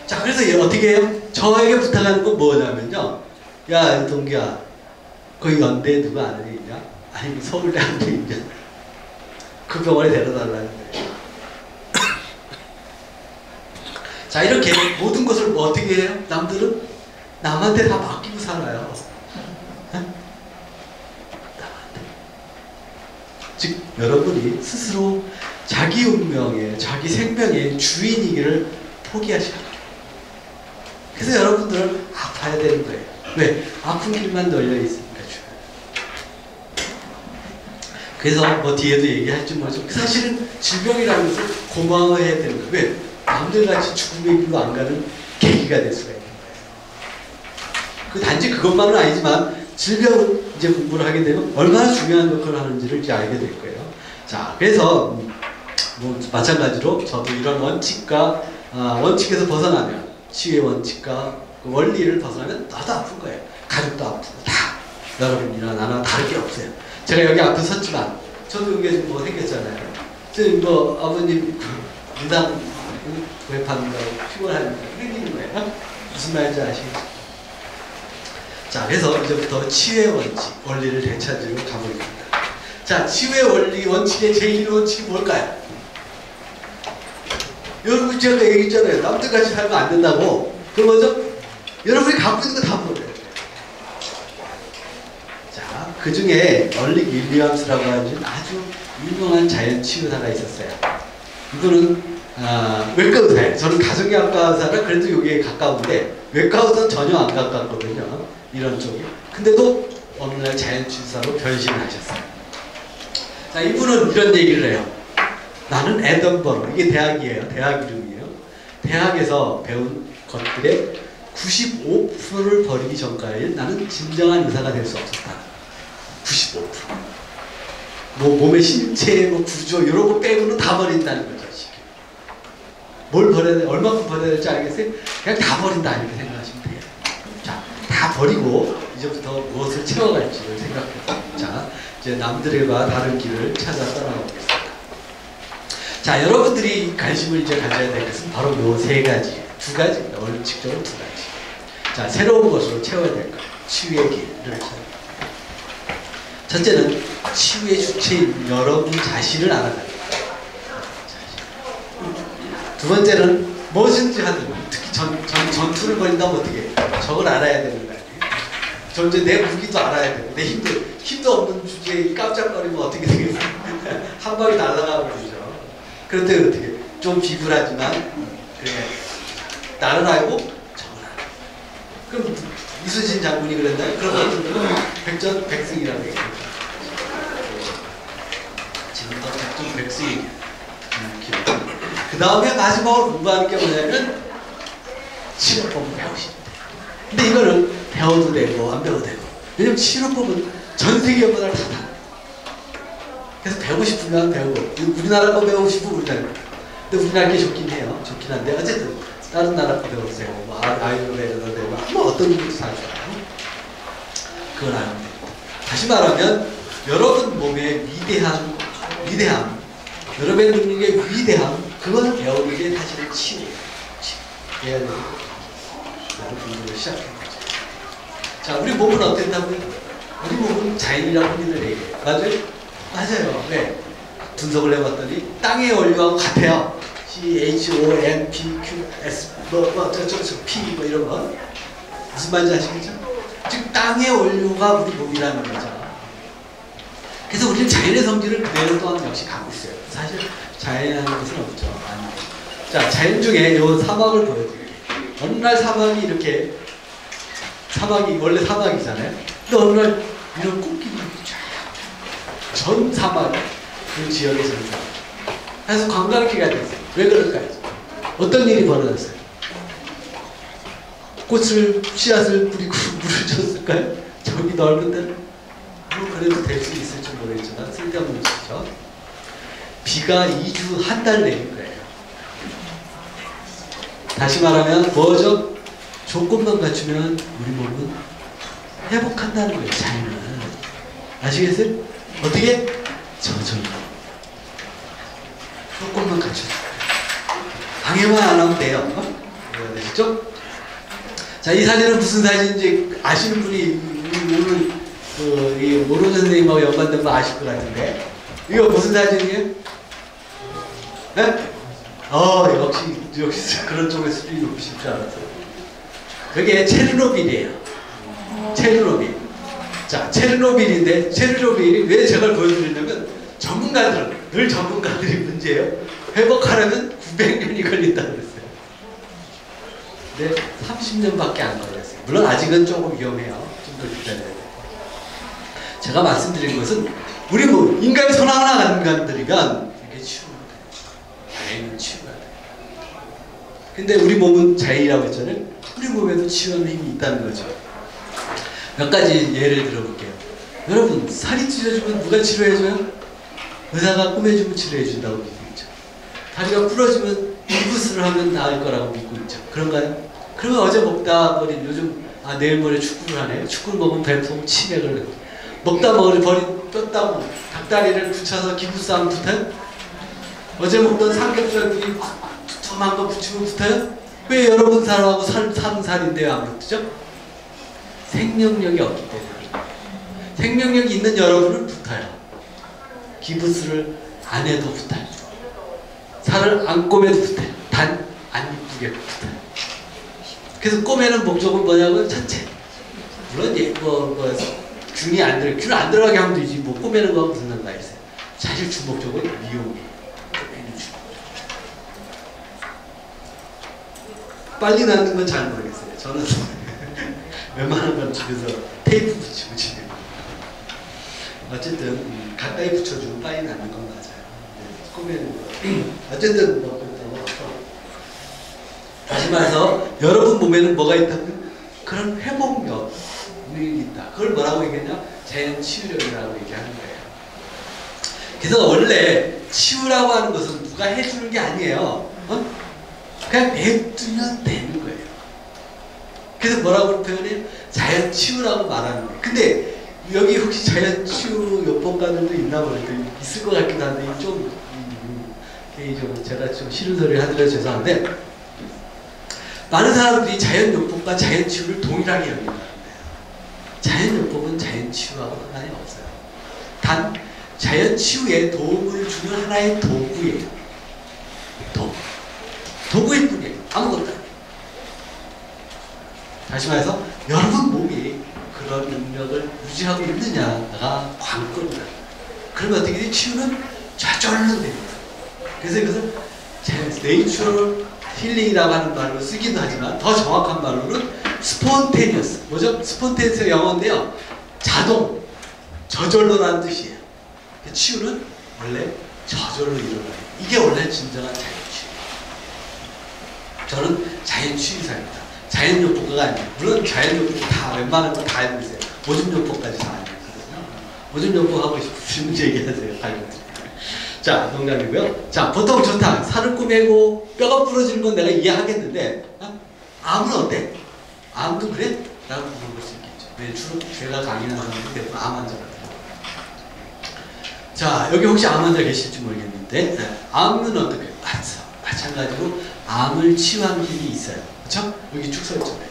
Speaker 1: 자, 그래서 어떻게 해요? 저에게 부탁하는 건 뭐냐면요. 야, 동기야, 거기 연대에 누가 아는 애 있냐? 아니, 서울대 아는 애 있냐? 그 병원에 데려달라는 거예요. 자, 이렇게 모든 것을 뭐 어떻게 해요? 남들은 남한테 다 맡기고 살아요. 남한테. 즉, 여러분이 스스로 자기 운명의, 자기 생명의 주인이기를 포기하셔야 돼요. 그래서 여러분들은 아파야 되는 거예요. 왜? 아픈 길만 널려 있으니까 그래서 뭐 뒤에도 얘기할지 모르죠. 사실은 질병이라는 것을 고마워해야 되는 거예요. 왜? 남들같이 죽음의 길로 안 가는 계기가 될 수가 있는 거예요. 그 단지 그것만은 아니지만 질병을 이제 공부를 하게 되면 얼마나 중요한 역할을 하는지를 이제 알게 될 거예요. 자, 그래서 뭐 마찬가지로 저도 이런 원칙과 원칙에서 벗어나면 치유의 원칙과 그 원리를 벗어나면 나도 아픈 거예요. 가족도 아프고 다 여러분이나 나나 다를 게 없어요. 제가 여기 앞에 섰지만 저도 여기 지금 뭐 생겼잖아요. 지금 뭐 아버님 무당 구입한다고 피곤하니까 생기는 거예요. 무슨 말인지 아시겠죠? 자, 그래서 이제부터 치유의 원칙, 원리를 되찾으려 가보겠습니다. 자, 치유의 원리, 원칙의 제1 원칙이 뭘까요? 여러분 제가 얘기했잖아요. 남들같이 살면 안 된다고. 그 뭐죠? 여러분이 갖고 있는 거 다 버려요. 자, 그 중에 얼릭 윌리엄스라고 하는 아주 유명한 자연 치유사가 있었어요. 이분은 외과 의사예요. 저는 가정의학과 의사라 그래도 여기에 가까운데 외과 의사는 전혀 안 가깝거든요. 이런 쪽이. 근데도 어느 날 자연 치유사로 변신을 하셨어요. 자, 이분은 이런 얘기를 해요. 나는 에든버러, 이게 대학이에요. 대학 이름이에요. 대학에서 배운 것들의 95%를 버리기 전까지 나는 진정한 의사가 될 수 없었다. 95%. 뭐 몸의 신체, 뭐 구조 이런 거 빼고는 다 버린다는 거죠. 뭘 버려야 돼? 얼마큼 버려야 될지 알겠어요? 그냥 다 버린다 이렇게 생각하시면 돼요. 자, 다 버리고 이제부터 무엇을 채워갈지를 생각해요. 자, 이제 남들과 다른 길을 찾아 떠나보겠습니다. 자, 여러분들이 관심을 이제 가져야 될 것은 바로 요 세 가지, 두 가지입니다. 원칙적으로 두 가지. 자, 새로운 것으로 채워야 될 것. 치유의 길을 찾아야 됩니다. 첫째는 치유의 주체인 여러분 자신을 알아가는 것. 두 번째는 무엇인지 하든, 특히 전투를 벌인다면 어떻게 해요? 저걸 알아야 되는 거 아니에요? 저 이제 내 무기도 알아야 되고, 내 힘도 없는 주제에 깜짝거리면 어떻게 되겠어요? 한 방에 날아가고 그러죠. 그럴 때 어떻게 좀 비굴하지만 그래 나는 알고 저는 알고. 그럼 이순신 장군이 그랬나요? 그러면 백전백승이라고 얘기해요. 지금도 백전백승. 그 다음에 마지막으로 공부하는 게 뭐냐면 치료법을 배우시면 돼요. 근데 이거는 배워도 되고 안 배워도 되고. 왜냐면 치료법은 전 세계보다 다 달라요. 그래서 배우고 싶으면 배우고, 우리나라 거 배우고 싶으면 우리나라 거. 근데 우리나라 게 좋긴 해요. 좋긴 한데 어쨌든 다른 나라 거 배워도 되고 뭐 아이돌에도 되고 뭐 어떤 것도 다 좋아요. 그걸 알면 돼요. 다시 말하면 여러분 몸의 위대함, 여러분의 능력의 위대함, 그걸 배우는 게 사실은 치유예요. 해야 되고 여러분들을 시작한 거죠. 자, 우리 몸은 어땠다고요? 우리 몸은 자연이라고 흔히들 얘기해요. 맞아요? 맞아요. 네. 분석을 해봤더니 땅의 원료하고 같아요. CHON, PQS, P 뭐 이런 거. 무슨 말인지 아시겠죠? 즉 땅의 원료가 우리 몸이라는 거죠. 그래서 우리는 자연의 성질을 그대로 또한 역시 갖고 있어요. 사실 자연이라는 것은 없죠. 아니. 자, 자연 중에 이 사막을 보여드릴게요. 어느 날 사막이 이렇게, 사막이 원래 사막이잖아요. 근데 어느 날 이런 꽃길이 전 사막, 그 지역의 전 사막. 그래서 관광지가 됐어요. 왜 그럴까요? 어떤 일이 벌어졌어요? 꽃을, 씨앗을 뿌리고 물을 줬을까요? 저기 넓은 데는? 뭐 그래도 될 수 있을지 모르겠지만 쓸데없는 짓이죠. 비가 2주, 한 달 내린 거예요. 다시 말하면 뭐죠? 조건만 갖추면 우리 몸은 회복한다는 거예요. 자연은. 아시겠어요? 어떻게? 저절로. 조건만 갖춰서. 방해만 안 하면 돼요. 아시죠? 자, 이 사진은 무슨 사진인지 아시는 분이 오늘 이 모르는 선생님하고 연관된 거 아실 것 같은데. 이거 무슨 사진이에요? 네? 역시 그런 쪽에 수준이 높으실 줄 알았어요. 그게 체르노빌이에요. 체르노빌. 자, 체르노빌인데, 체르노빌이 왜 제가 보여드리냐면, 전문가들은, 늘 전문가들이 문제예요. 회복하려면 900년이 걸린다고 그랬어요. 근데 30년밖에 안 걸렸어요. 물론 아직은 조금 위험해요. 좀 더 기다려야 돼요. 제가 말씀드린 것은, 우리 뭐 인간이 선악하는 인간들이면 이게 치유가 돼. 자연은 치유가 돼. 근데 우리 몸은 자연이라고 했잖아요. 우리 몸에도 치유하는 힘이 있다는 거죠. 몇 가지 예를 들어볼게요. 여러분, 살이 찢어지면 누가 치료해줘요? 의사가 꾸며주면 치료해준다고 믿고 있죠. 다리가 부러지면 기부스를 하면 나을 거라고 믿고 있죠. 그런가요? 그러면 어제 먹다 버린 요즘 내일 모레 축구를 하네. 축구를 먹으면 배통 치맥을 먹다 버린 뼈다고 닭다리를 붙여서 기부스하면 붙어요? 어제 먹던 삼겹살이 두툼한 거 붙이면 붙어요? 왜 여러분 살하고 사는 살인데 왜 안 붙죠? 생명력이 없기 때문에. 생명력이 있는 여러분은 붙어요. 기부스를 안 해도 붙어요. 살을 안 꼬매도 붙어요. 단 안 이쁘게 붙어요. 그래서 꼬매는 목적은 뭐냐면 전체. 물론 균이 안 들어. 균 안 들어가게 하면 되지. 뭐 꼬매는 거 무슨 상관이 있어요. 사실 주 목적은 미용이에요. 꼬매는 주 목적. 빨리 낫는 건 잘 모르겠어요. 저는 웬만한 건 집에서 테이프 붙이고 집에. 어쨌든 가까이 붙여주면 빨리 낫는 건 맞아요. 꼬매는 거. 어쨌든 다시 말해서 여러분 몸에는 뭐가 있다고요? 그런 회복력이 있다. 그걸 뭐라고 얘기했냐? 자연 치유력이라고 얘기하는 거예요. 그래서 원래 치유라고 하는 것은 누가 해주는 게 아니에요. 그냥 냅두면 되는 거예요. 그래서 뭐라고 표현해요? 자연 치유라고 말하는 거예요. 근데 여기 혹시 자연 치유 요법가들도 있나 모르겠어요. 있을 것 같기도 한데 좀 개인적으로 제가 좀 싫은 소리 하더라도 죄송한데 많은 사람들이 자연요법과 자연치유를 동일하게 여긴다는 거예요. 자연요법은 자연치유하고 상관이 없어요. 단 자연치유에 도움을 주는 하나의 도구예요. 도구일 뿐이에요. 아무것도 아니에요. 다시 말해서 여러분 몸이 그런 능력을 유지하고 있느냐가 관건이다. 그러면 어떻게 돼? 치유는 저절로 됩니다. 그래서 이것을 네이처럴 힐링이라고 하는 말로 쓰기도 하지만 더 정확한 말로는 스폰테니어스. 뭐죠? 스폰테니어스가 영어인데요. 자동, 저절로라는 뜻이에요. 치유는 원래 저절로 일어나요. 이게 원래 진정한 자연치유. 저는 자연치유사입니다. 자연요법가가 아니에요. 물론 자연요법 다 웬만한 거 다 알고 있어요. 오줌요법까지 다 알고 있거든요. 오줌요법 하고 싶으면 얘기하세요. 알려드릴게요. 자, 농담이고요. 자, 보통 좋다. 살을 꼬매고 뼈가 부러지는 건 내가 이해하겠는데 암은 어때? 암도 그래? 라고 물어볼 수 있겠죠. 왜 주로 제가 강의하는 사람들이 대부분 암 환자거든요. 자, 여기 혹시 암 환자 계실지 모르겠는데 암은 어떻게? 마찬가지로 암을 치유하는 힘이 있어요. 그렇죠? 여기 쭉 써있잖아요.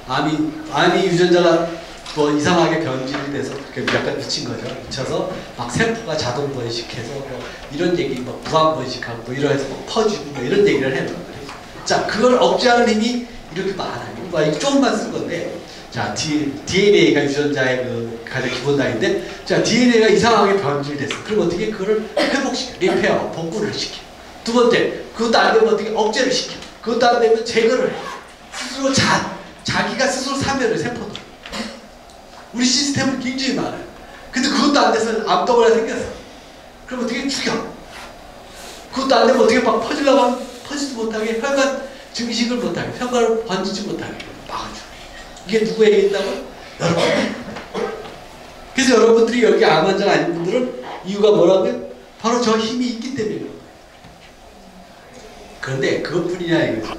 Speaker 1: 암이 유전자가 뭐 이상하게 변질이 돼서 약간 미친 거죠. 미쳐서 막 세포가 자동 번식해서 뭐 이런 얘기, 뭐 무한 번식하고 뭐 이러해서 뭐 퍼지고 뭐 이런 얘기를 해요. 자, 그걸 억제하는 힘이 이렇게 많아요. 뭐 이거 조금만 쓴 건데, 자, DNA가 유전자의 그 가장 기본 단위인데, 자, DNA가 이상하게 변질됐어. 그럼 어떻게 그거를 회복시켜, 리페어, 복구를 시켜. 두 번째, 그것도 안 되면 어떻게 억제를 시켜. 그것도 안 되면 제거를 해. 스스로 자기가 스스로 사멸을 세포도. 우리 시스템은 굉장히 많아요. 근데 그것도 안 돼서 암덩어리가 생겼어. 그럼 어떻게 죽여? 그것도 안 되면 어떻게 막 퍼지려고 하면 퍼지도 못하게, 혈관 증식을 못하게, 혈관을 번지지 못하게 막아줘. 이게 누구에게 있다고? 여러분. 그래서 여러분들이 여기 암 환자가 아닌 분들은 이유가 뭐라고요? 바로 저 힘이 있기 때문이에요. 그런데 그것뿐이냐 이거죠.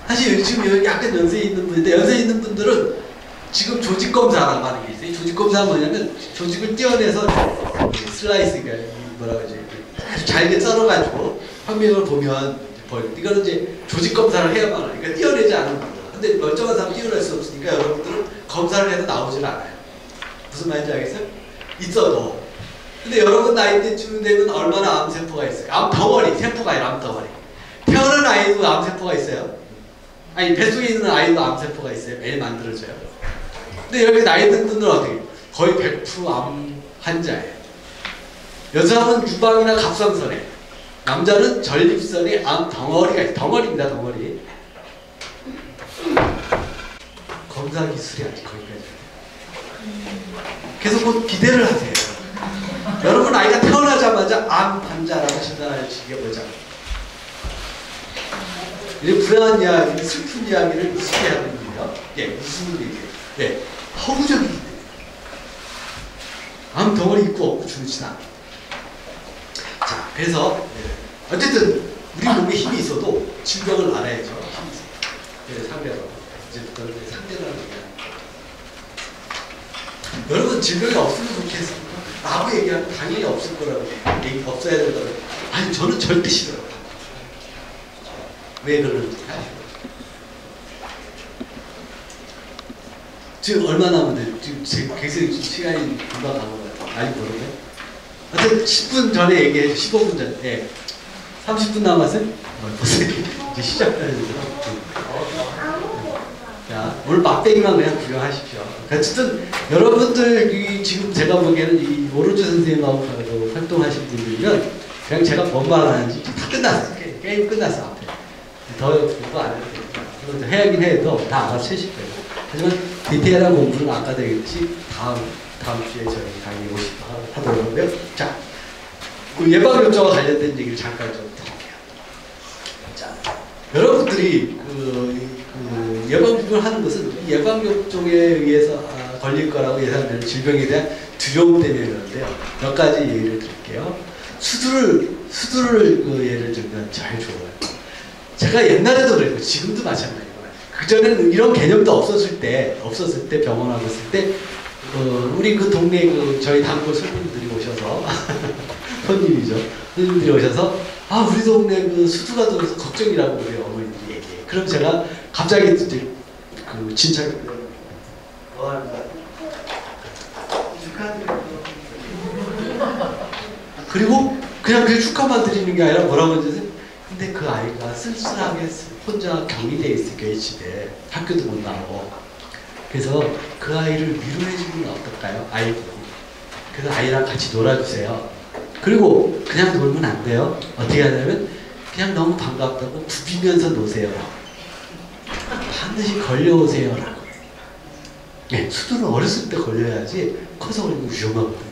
Speaker 1: 사실 지금 여기 약간 연세 있는 분인데, 연세 있는 분들은 지금 조직검사라고 하는 게 있어요. 조직검사는 뭐냐면 조직을 떼어내서 슬라이스가 뭐라고 하지, 아주 잘게 썰어가지고 화면을 보면 이거는 이제 조직검사를 해야만 하니까 그러니까 떼어내지 않은 거예요. 근데 멀쩡한 사람 떼어낼 수 없으니까 여러분들은 검사를 해도 나오질 않아요. 무슨 말인지 알겠어요? 있어도. 근데 여러분 나이 때쯤 되면 얼마나 암세포가 있어요? 암덩어리, 세포가 아니라 암덩어리. 태어난 아이도 암세포가 있어요. 아니, 뱃속에 있는 아이도 암세포가 있어요. 매일 만들어져요. 근데 여기 나이 든 분들은 어떻게? 거의 100% 암 환자예요. 여자는 유방이나 갑상선에, 남자는 전립선에 암 덩어리가 있어요. 덩어리입니다, 덩어리. 검사 기술이 아직 거기까지. 그래서 뭐 기대를 하세요. 여러분 아이가 태어나자마자 암 환자라고 진단해주게 보자. 이 불안한 이야기, 슬픈 이야기를 우습게 하는 거예요. 예, 무슨 얘기예요? 예, 허구적이기 때문에. 암 덩어리 있고 없고 중요치 않아. 자, 그래서 어쨌든 우리 몸에 힘이 있어도 질병을 알아야죠. 힘이 있어요. 네, 상대로. 이제부터 상대라는 얘기하는 거예요. 여러분 질병이 없으면 좋겠습니까? 라고 얘기하면 당연히 없을 거라고 없어야 된다고. 아니 저는 절대 싫어요. 왜 그러는지 아시죠? 지금 얼마 남았는데 지금 계속 시간이 금방 가는 것 같아요. 아니 모르네. 하여튼 10분 전에 얘기해 15분 전에. 예. 30분 남았어요? 벌써 이제 시작하는데요. 자, 오늘 맛배기만 그냥 구경하십시오. 어쨌든 여러분들 지금 제가 보기에는 이 오로지 선생님하고 활동하신 분들이면 그냥 제가 뭔 말 하는지 다 끝났어요. 게임 끝났어 앞에. 더 공부 안 해도 되니까. 해야긴 해도 다 알아서 채실 거예요. 하지만 디테일한 공부는 아까 되겠듯이 다음 주에 저희 강의 하도록 하고요. 자, 그 예방접종과 관련된 얘기를 잠깐 좀 해볼게요. 자, 여러분들이 그 예방접종을 하는 것은 이 예방접종에 의해서 걸릴 거라고 예상되는 질병에 대한 두려움 때문에 그러는데요. 몇 가지 예를 드릴게요. 수두를 예를 들면 잘 좋아요. 제가 옛날에도 그랬고 지금도 마찬가지예요. 그전에는 이런 개념도 없었을 때 병원하고 있을 때 우리 그 동네 저희 단골 손님들이 오셔서 손님이죠. 손님들이 오셔서 우리 동네 수두가 들어서 걱정이라고 우리 어머니들이 얘기해요. 그럼 제가 갑자기 이제 진찰 뭐 하는 거야? 그리고 그냥 그 축하만 드리는 게 아니라 뭐라고 하지? 근데 그 아이가 쓸쓸하게 혼자 격리되어 있을게요. 집에 학교도 못 나오고. 그래서 그 아이를 위로해주면 어떨까요? 아이고. 그래서 아이랑 같이 놀아주세요. 그리고 그냥 놀면 안 돼요. 어떻게 하냐면 그냥 너무 반갑다고 부비면서 노세요. 반드시 걸려오세요. 라고. 네, 수두는 어렸을 때 걸려야지 커서 걸리면 위험하거든요.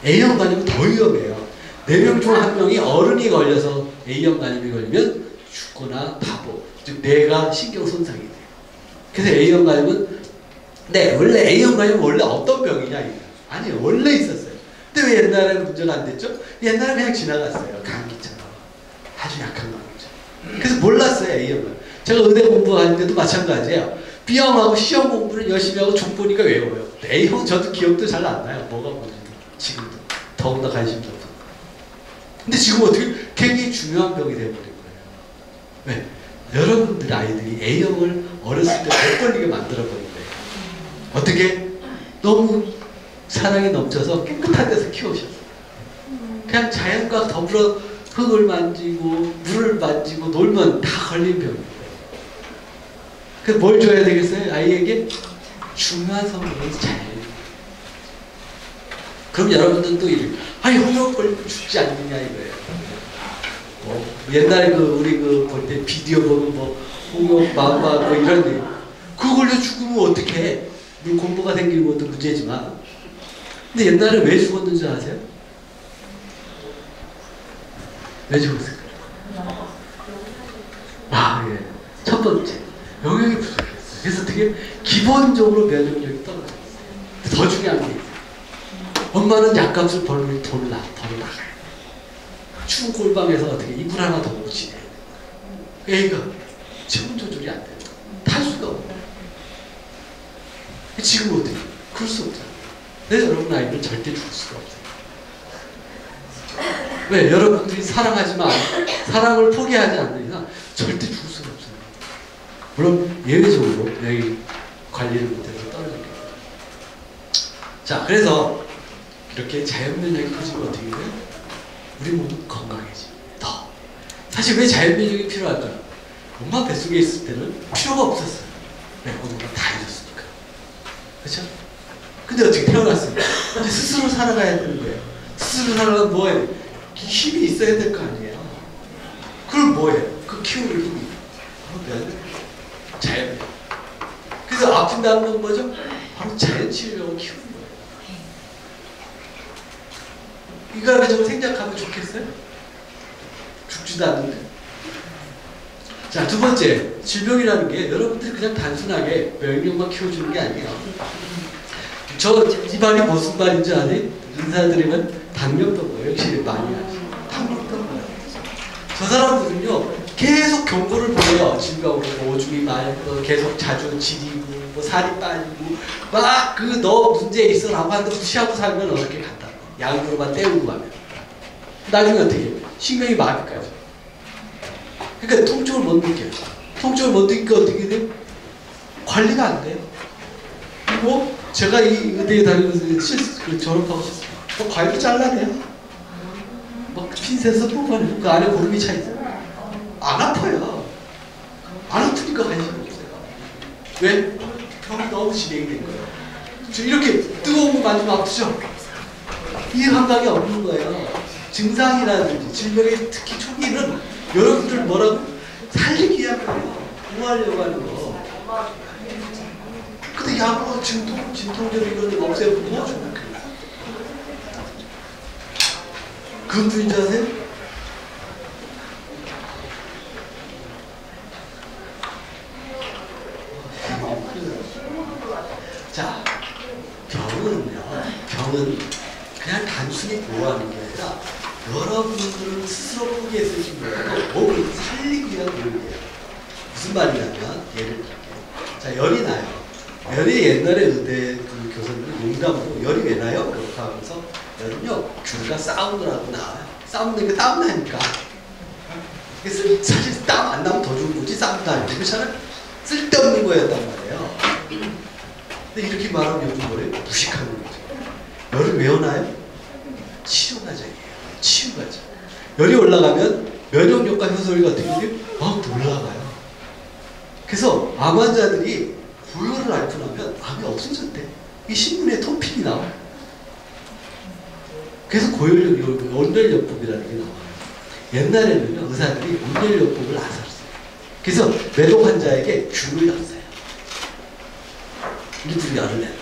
Speaker 1: A형 간염은 더 위험해요. 4명 중 1명이 어른이 걸려서 A형 간염이 걸리면 죽거나 바보, 즉 뇌가 신경 손상이 돼요. 그래서 A형 간염은 원래 A형 간염은 원래 어떤 병이냐 이거. 아니 원래 있었어요. 근데 왜 옛날에는 문제가 안 됐죠? 옛날에 그냥 지나갔어요. 감기처럼. 아주 약한 감기죠. 그래서 몰랐어요 A형 간염. 제가 의대 공부할 때도 마찬가지예요. B형하고 C형 공부를 열심히 하고 종 보니까 외워요. A형 저도 기억도 잘 안 나요. 뭐가 뭔지도. 지금도. 더욱더 관심도 없고. 근데 지금 어떻게 굉장히 중요한 병이 되어버린 거예요. 왜? 여러분들 아이들이 A형을 어렸을 때 못 걸리게 만들어버린 거예요. 어떻게? 너무 사랑이 넘쳐서 깨끗한 데서 키우셨어요. 그냥 자연과 더불어 흙을 만지고 물을 만지고 놀면 다 걸린 병이에요. 그래서 뭘 줘야 되겠어요? 아이에게 중요한 성분을 잘. 그럼 여러분들도 홍역 걸리면 죽지 않느냐 이거예요. 옛날에 우리 볼 때 비디오 보면 홍역, 마마 이런 얘기. 그거 걸려 죽으면 어떻게 해? 물론 공부가 생기는 것도 문제지만. 근데 옛날에 왜 죽었는지 아세요? 왜 죽었을까요? 예. 첫 번째, 영양이 부족했어요. 그래서 되게 기본적으로 면역력이 떨어졌어요. 더 중요한 게 있어요. 엄마는 약값을 벌면 돈을 나가요. 추운 골방에서 어떻게 이불 하나 더 못 지내. 애가 체온 조절이 안 돼요. 탈 수가 없어요. 지금 어떻게? 그럴 수 없잖아요. 여러분 아이는 절대 죽을 수가 없어요. 왜? 여러분들이 사랑하지만 사랑을 포기하지 않는 이상 절대 죽을 수가 없어요. 물론 예외적으로 여기 관리를 못해서 떨어지게. 자, 그래서 이렇게 자연면역이 커지면 어떻게 돼요? 우리 몸은 건강해집니다. 더. 사실 왜 자연면역이 필요할까요? 엄마 뱃속에 있을 때는 필요가 없었어요. 네, 엄마가 다 해줬으니까. 그렇죠? 근데 어떻게 태어났어요? 이제 스스로 살아가야 되는 거예요. 스스로 살아가면 뭐 해야 돼? 힘이 있어야 될 거 아니에요. 그럼 뭐예요? 그 키우는 힘이. 그러면 자연면역. 그래서 아픈다는 건 뭐죠? 바로 자연 치료력을 키우는 거예요. 이거 가지고 생략하면 좋겠어요? 죽지도 않는데. 자, 두 번째, 질병이라는 게 여러분들이 그냥 단순하게 면역만 키워주는 게 아니에요. 저 입안이 무슨 말인지 아니? 인사드리면 당뇨병 뭐 역시 많이 하지. 당뇨병 뭐야? 저 사람들은요 계속 경고를 보내요. 질병으로 뭐 오줌이 많고 계속 자주 지리고 뭐 살이 빠지고 막 그 너 문제 있어라고 하는데 무시하고 살면 어떻게 간다. 약으로만 때우고 가면 나중에 어떻게 신경이 마비까지. 그러니까 통증을 못 느껴요. 통증을 못 느끼니까 어떻게 돼요? 관리가 안 돼요. 그리고 제가 이 의대에 다니면서 졸업하고 과일을 잘라내요. 막 핀셋에서 뽑아내고 그 안에 고름이 차 있어요. 안 아파요. 안 아프니까 관심이 없어요. 왜? 병이 너무 진행이 된 거예요. 저 이렇게 뜨거운 거 만지면 아프죠? 이 감각이 없는 거예요. 증상이라든지 질병의 특히 초기는 여러분들 뭐라고? 살리기 위한 거예요. 구하려고 하는 거. 근데 약으로 진통제로 이걸 없애고 뭐 주는 거예요. 그건 분인지 아세요? 자, 병은 그냥 단순히 보호하는 게 아니라 여러분들은 스스로 포기했을 정도로 몸을 살리기 위한 노력이에요. 무슨 말이냐면 예를 들게요. 자, 열이 나요. 열이 옛날에 의대 그 교수님이 농담으로 열이 왜 나요? 그렇게 하면서 열은요 귤과 사운드를 하고 나와요. 싸우는 게 땀 나니까. 그래서 사실 땀 안 나면 더 좋은 거지 싸움 나는데 그렇잖아요. 쓸데없는 거였단 말이에요. 근데 이렇게 말하면 요즘 뭐래요? 무식하는 거죠. 열을 왜 오나요? 치료 과정이에요. 치유 과정. 열이 올라가면 면역력과 효소율이 어떻게 돼요? 막 올라가요. 그래서 암 환자들이 고열을 앓고 나면 암이 없어졌대. 이 신문에 토픽이 나와요. 그래서 고열력, 온열요법이라는 게 나와요. 옛날에는 의사들이 온열요법을 안 썼어요. 그래서 매독 환자에게 균을 넣었어요. 이들이 열을 낸다.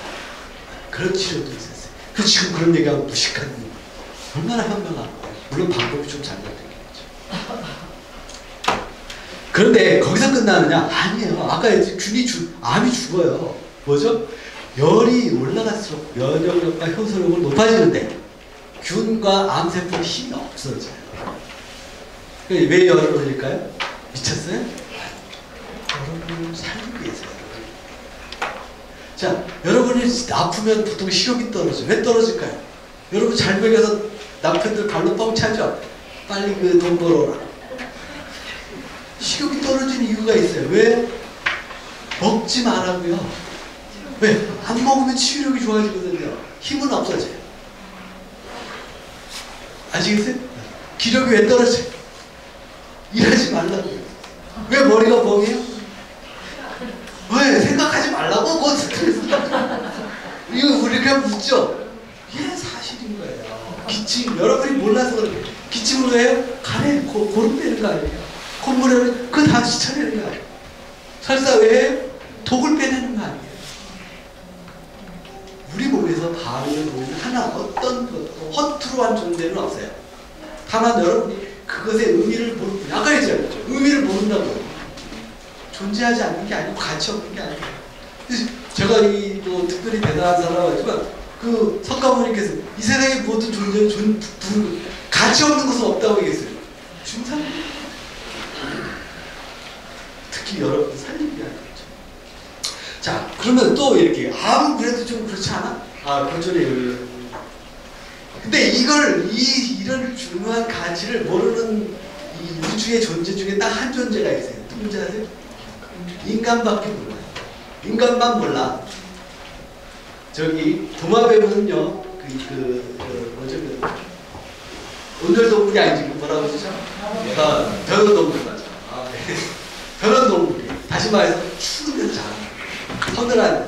Speaker 1: 그런 치료도 있었어요. 그 지금 그런 얘기하면 무식한 얼마나 현명한 거예요. 물론 방법이 좀 잘못된 거죠. 그런데 거기서 끝나느냐? 아니에요. 아까 암이 죽어요. 뭐죠? 열이 올라갈수록 면역력과 효소력은 높아지는데 균과 암세포의 힘이 없어져요. 왜 열을 올릴까요? 미쳤어요? 여러분을 살리기 위해서요. 자, 여러분이 아프면 보통 식욕이 떨어져요. 왜 떨어질까요? 여러분 잘 먹여서 남편들 발로 뻥 차죠? 빨리 그 돈 벌어라. 식욕이 떨어지는 이유가 있어요. 왜? 먹지 말라고요. 왜? 안 먹으면 치유력이 좋아지거든요. 힘은 없어져요. 아시겠어요? 기력이 왜 떨어져요? 일하지 말라고요. 왜 머리가 멍해요? 왜? 생각하지 말라고? 그거 스트레스 이거 우리 그냥 묻죠? 이게 사실인 거예요. 기침, 여러분이 몰라서 그래요. 기침을 왜 해요? 간에 고름 빼는 거 아니에요? 콧물에 그거 다 씻어내는 거 아니에요? 설사 왜 해요? 독을 빼내는 거 아니에요? 우리 몸에서 바르는 몸은 하나 어떤 것도 허투루한 존재는 없어요. 다만 여러분이 그것의 의미를 모르는, 아까 했잖아요. 의미를 모른다고요. 존재하지 않는 게 아니고 가치 없는 게 아니에요. 제가 이 뭐 특별히 대단한 사람이지만 그 석가모니께서 이 세상의 모든 존재는 가치 없는 것은 없다고 얘기했어요. 중상 특히 여러분 살리기 위한 거죠. 자, 그러면 또 이렇게 그래도 좀 그렇지 않아? 그전에 근데 이런 중요한 가치를 모르는 이 우주의 존재 중에 딱 한 존재가 있어요. 누군지 아세요? 인간밖에 몰라요. 인간만 몰라. 저기 도마뱀은요, 온열동물이 아니지, 뭐라고 그러죠? 변온동물 맞아. 변온동물이. 다시 말해서 추우면 잘. 서늘한.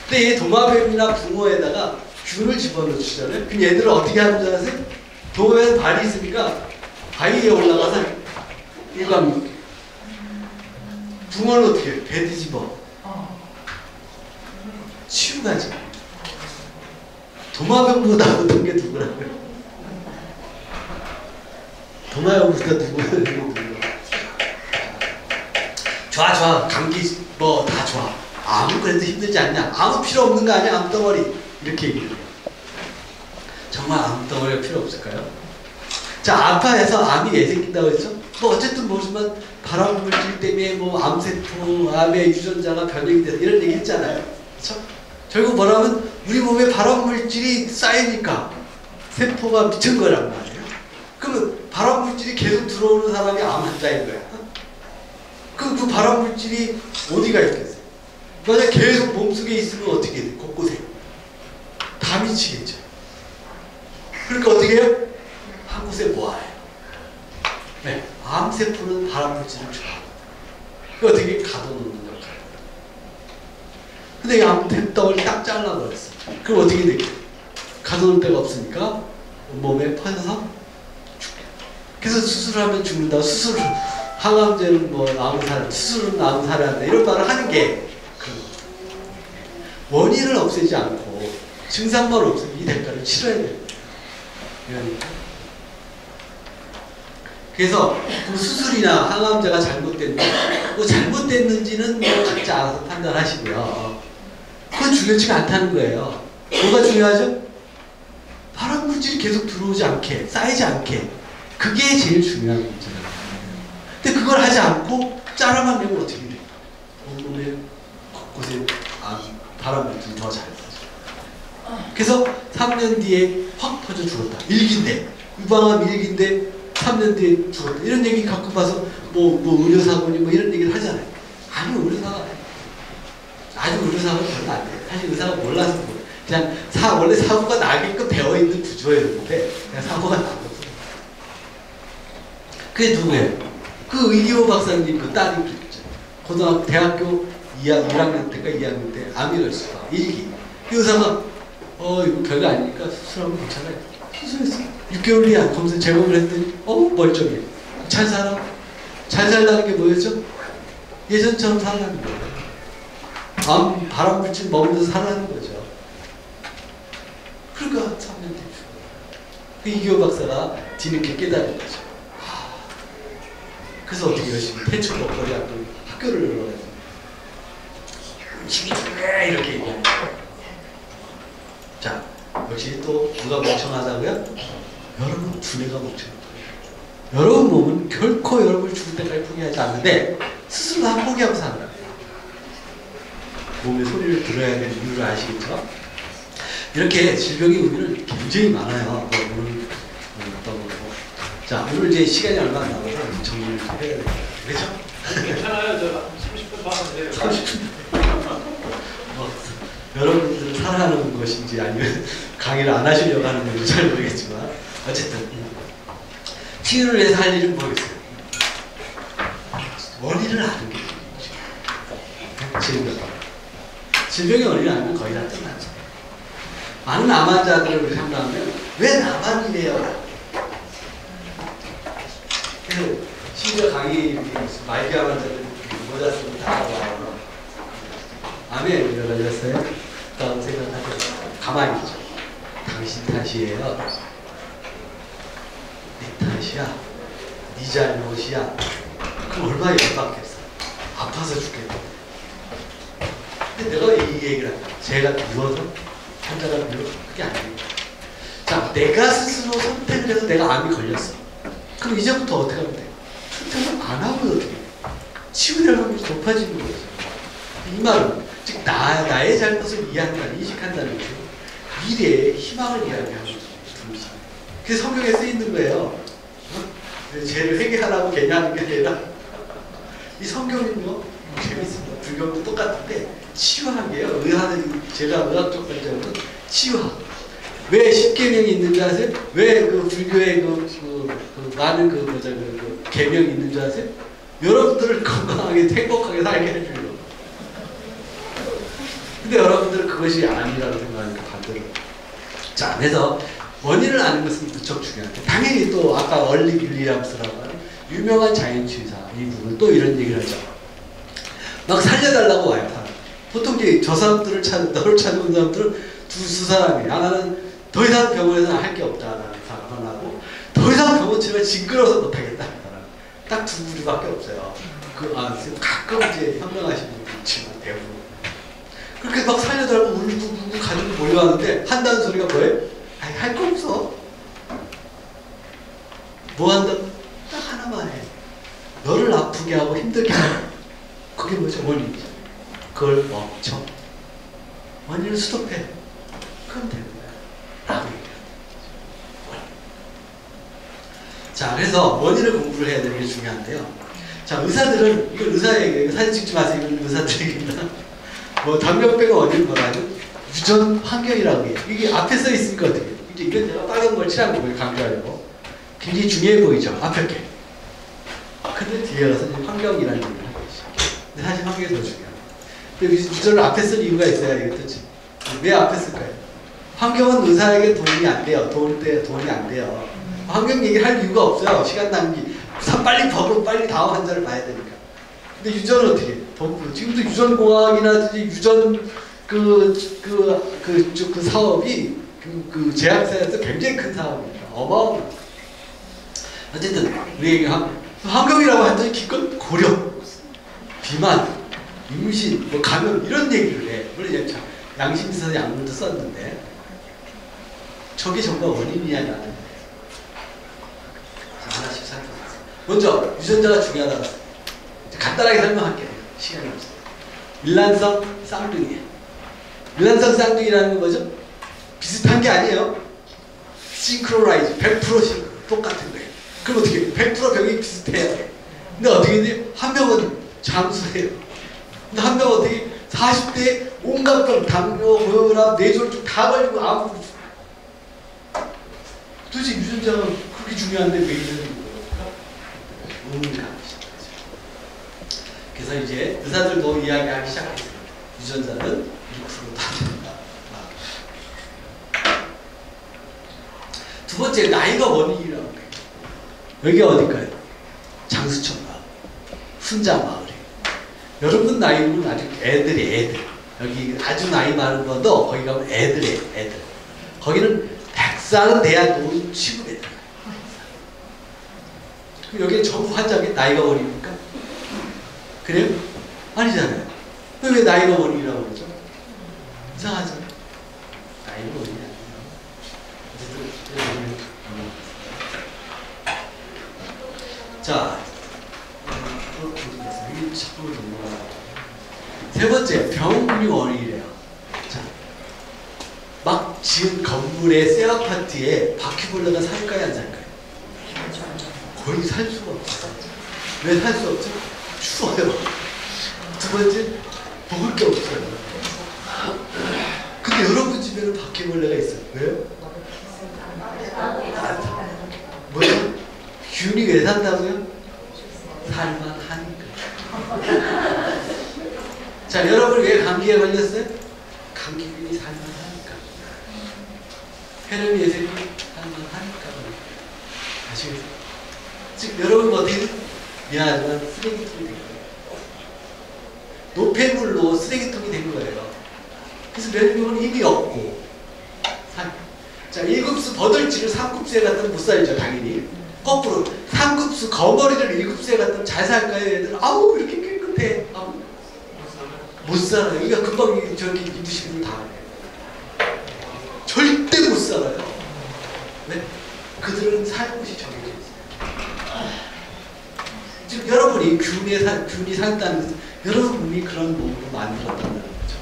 Speaker 1: 근데 이 도마뱀이나 붕어에다가 균을 집어넣으시잖아요. 그럼 얘들은 어떻게 하는 줄 아세요? 도마뱀 발이 있으니까 바위에 올라가서 일광. 붕어는 어떻게 해요? 배 뒤집어. 치우가지. 도마뱀보다 어떤 게 누구라고요? 동아연구가 누구예요? 좋아 감기 뭐 다 좋아. 아무 그래도 힘들지 않냐? 아무 필요 없는 거 아니야? 암덩어리 이렇게 얘기해요. 정말 암덩어리가 필요 없을까요? 자, 암파에서 암이 왜 생긴다고 했죠? 뭐 어쨌든 뭐지만 발암물질 때문에 뭐 암세포, 암의 유전자가 변형이 돼서 이런 얘기 했잖아요. 그렇죠? 결국 뭐라면 우리 몸에 발암물질이 쌓이니까 세포가 미친 거란 말이에요. 그러면 발암물질이 계속 들어오는 사람이 암 환자인 거야. 그럼 그 발암물질이 어디가 있겠어요? 만약 계속 몸속에 있으면 어떻게 돼? 곳곳에 다 미치겠죠. 그러니까 어떻게 해요? 한 곳에 모아요. 네, 암세포는 발암물질을 좋아해요. 그 어떻게 가둬놓는 역할. 근데 이 암덩어리 딱 잘라버렸어. 그럼 어떻게 되겠어요? 가둬놓을 데가 없으니까 몸에 퍼져서 죽게. 그래서 수술하면 죽는다고 수술을 항암제는 뭐 아무 사람, 수술은 아무 사람한다 이런 말을 하는 게 원인을 없애지 않고 증상만 없애면 이 대가를 치러야 돼요. 그래서 그 수술이나 항암제가 잘못됐는지 뭐 잘못됐는지는 뭐 각자 알아서 판단하시고요. 그건 중요치가 않다는 거예요. 뭐가 중요하죠? 발암물질이 계속 들어오지 않게, 쌓이지 않게. 그게 제일 중요한 문제예요. 근데 그걸 하지 않고 짜라만 내면 어떻게 돼요? 온몸에 곳곳에 발암물질이 더 잘 퍼져. 그래서 3년 뒤에 확 퍼져 죽었다. 일기인데, 유방암 일기인데 3년 뒤에 죽었다. 이런 얘기 가끔 봐서 뭐 의료사고니 뭐 이런 얘기를 하잖아요. 아니 의료사가 아주 의료사고는 별로 안 돼요. 사실 의사가 몰라서 그냥 원래 사고가 나게끔 배어있는 구조였는데 그냥 사고가 나고. 그게 누구예요? 그 의기호 박사님 그 딸이 그랬죠. 대학교 1학년 때인가 2학년 때 암이 걸렸어. 일기. 그 의사가 이거 별거 아니니까 수술하면 괜찮아요. 수술했어. 6개월 뒤에 검사 제공을 했더니 멀쩡해. 잘 살아. 잘 살다는 게 뭐였죠? 예전처럼 살라는 거예요. 발암물질 먹으면서 살라는 거죠. 그러니까 3년 뒤에 죽어. 그 이기호 박사가 뒤늦게 깨달은 거죠. 그래서 어떻게 열심히 퇴출 먹거리 하고 학교를 열어가지고 열심히 죽게 이렇게 얘기하는 거예요. 자, 역시 또 누가 멍청하다고요? 여러분 두뇌가 멍청해요. 여러분 몸은 결코 여러분을 죽을 때까지 포기하지 않는데 스스로 다 포기하고 사는 거예요. 몸의 소리를 들어야 되는 이유를 아시겠죠? 이렇게 질병의 의미는 굉장히 많아요. 자, 오늘 이제 시간이 얼마 안 남아서 정리를 좀 해야 돼요. 그렇죠?
Speaker 2: 괜찮아요. 저 30분 봐도 돼요.
Speaker 1: 30분. 여러분들은 살아가는 것인지 아니면 강의를 안 하시려고 하는 건지 잘 모르겠지만 어쨌든 치유를 위해서 할 일은 뭐겠어요? 원인을 아는 게 질병. 질병의 원인을 알면 거의 다 끝나죠. 많은 암 환자들을 우리 상담하면 왜 나만 이래요? 그래서 심지어 강의 말기암 환자들 모자 쓰고 다 와요. 암에 걸렸어요? 라고 생각하죠. 가만히 있죠. 당신 탓이에요. 네 탓이야. 네 잘못이야. 그럼 얼마나 열받겠어. 아파서 죽겠다. 근데 내가 이 얘기를 한다. 제가 미워서? 환자가 미워? 그게 아니에요. 자, 내가 스스로 선택을 해서 내가 암이 걸렸어. 그럼 이제부터 어떻게 하면 돼? 선택을 안 하면 어떻게 해? 치유될 확률이 높아지는 거죠. 이 말은 즉 나의 잘못을 이해한다는, 인식한다는 거죠. 미래의 희망을 이야기하는 거죠. 그래서 성경에 쓰이는 거예요. 죄를 회개하라고 괜히 하는 게 아니라 이 성경은요 재밌습니다. 불교도 똑같은데 치유하게요. 제가 의학적 관점으로 치유하고. 왜 십계명이 있는 줄 아세요? 왜 그 불교의 많은 그 계명이 있는 줄 아세요? 여러분들을 건강하게 행복하게 살게 해주려고. 근데 여러분들은 그것이 아니라고 생각하니까 반대로. 자, 그래서 원인을 아는 것은 무척 중요한데 당연히 또 아까 얼리 윌리엄스라고 하는 유명한 자연치유사 이분은 또 이런 얘기를 하죠. 막 살려달라고 와요. 사람. 보통 이제 저 사람들을 너를 찾아온 사람들은 두 사람이에요. 하나는 더 이상 병원에서는 할 게 없다라는 사람 하나고 더 이상 병원 고치면 징그러워서 못하겠다. 딱 두 부류밖에 없어요. 가끔 이제 현명하신 분들 있지만 대부분. 그렇게 막 살려달라고 울고 가지고 몰려왔는데 한다는 소리가 뭐예요? 아니, 할 거 없어. 뭐 한다? 딱 하나만 해. 너를 아프게 하고 힘들게 하고. 그게 뭐죠? 원인이죠. 그걸 멈춰. 원인을 스톱해. 그럼 되는 거야. 라고 얘기해요. 자, 그래서 원인을 공부를 해야 되는 게 중요한데요. 자, 의사들은, 이거 의사 얘기예요. 사진 찍지 마세요. 이건 의사들 얘기입니다. 뭐, 당뇨병의 원인은 뭐라면 유전 환경이라고 해요. 이게 앞에 써 있으니까 어떻게 해요? 이제 이건 제가 빨간 걸 칠한 거예요. 강조하려고. 굉장히 중요해 보이죠? 앞에 게. 근데 뒤에 가서 이제 환경이라는 얘기를 하고 있어요. 근데 사실 환경이 더 중요해요. 근데 유전을 앞에 쓸 이유가 있어야 이겠지. 왜 앞에 쓸까요? 환경은 의사에게 도움이 안 돼요. 도움이 안 돼요. 환경 얘기를 할 이유가 없어요. 시간 낭비. 빨리 법으로 빨리 다음 환자를 봐야 되니까. 근데 유전은 어떻게 해? 지금도 유전공학이나 유전 그 사업이 그 제약사에서 굉장히 큰 사업입니다. 어마어마합니다. 어쨌든 우리 환경이라고 했더니 기껏 고령, 비만, 임신, 뭐 감염 이런 얘기를 해. 물론 양심에서 약물도 썼는데 저게 정말 원인이냐 나는. 자, 하나씩 살펴보세요. 먼저 유전자가 중요하다고 간단하게 설명할게요. 시간이 없어요. 일란성 쌍둥이에요. 일란성 쌍둥이라는 건 뭐죠? 비슷한 게 아니에요. 싱크로라이즈 100% 똑같은 거예요. 그럼 어떻게 해요? 100% 병이 비슷해요. 근데 어떻게 했는지 한 명은 잠수해요. 근데 한 명은 어떻게 40대에 온갖 병, 당뇨, 고혈압, 뇌졸중 다 걸리고 아무 도대체 유전자가 그렇게 중요한데 왜 이러는 거예요? 의문감이 시작하죠. 그래서 이제 의사들도 이야기하기 시작했어요. 유전자는 1%다 된다. 두 번째, 나이가 원인이라고 해요. 여기가 어딜까요? 장수천 마을, 훈자 마을이에요. 여러분 나이는 아직 애들. 여기 아주 나이 많은 것도 거기 가면 애들이에요, 애들. 거기는 100살은 돼야 노인 취급에 들어가요. 여기는 전부 환자가 나이가 원인입니까? 그래요? 아니잖아요. 왜 나이가 원인이라고 그러죠? 이상하죠? 나이가 원인이 아니에요. 자, 이게 자꾸 넘어가요. 세 번째, 병이 원인이래요. 자, 막 지은 건물의 새 아파트에 바퀴벌레가 살까요, 안 살까요? 거의 살 수가 없어요. 왜 살 수 없죠? 추워요. 두 번째, 먹을 게 없어요. 근데 여러분 집에는 바퀴벌레가 있어요. 왜요? 뭐죠? 균이 왜 산다고요? 살만하니까. 자, 여러분 왜 감기에 걸렸어요? 감기균이 살만하니까. 폐렴 예생이 살만하니까. 아시겠어요? 즉 여러분 어떻게 미안하지만 쓰레기통이 된 거예요. 노폐물로 쓰레기통이 된 거예요. 그래서 면역력은 힘이 없고. 자, 1급수 버들치를 3급수에 갖다 못 살죠, 당연히. 거꾸로 3급수 거머리를 1급수에 갖다 잘 살까요, 얘들? 아우, 이렇게 깨끗해. 아우. 못 살아요. 그러니까 금방 저기 입으시는 분 다 알아요. 절대 못 살아요. 네? 그들은 살 곳이 정해져 있어요. 지금 여러분이 균이 산다는 여러분이 그런 몸으로 만들었다는 거죠.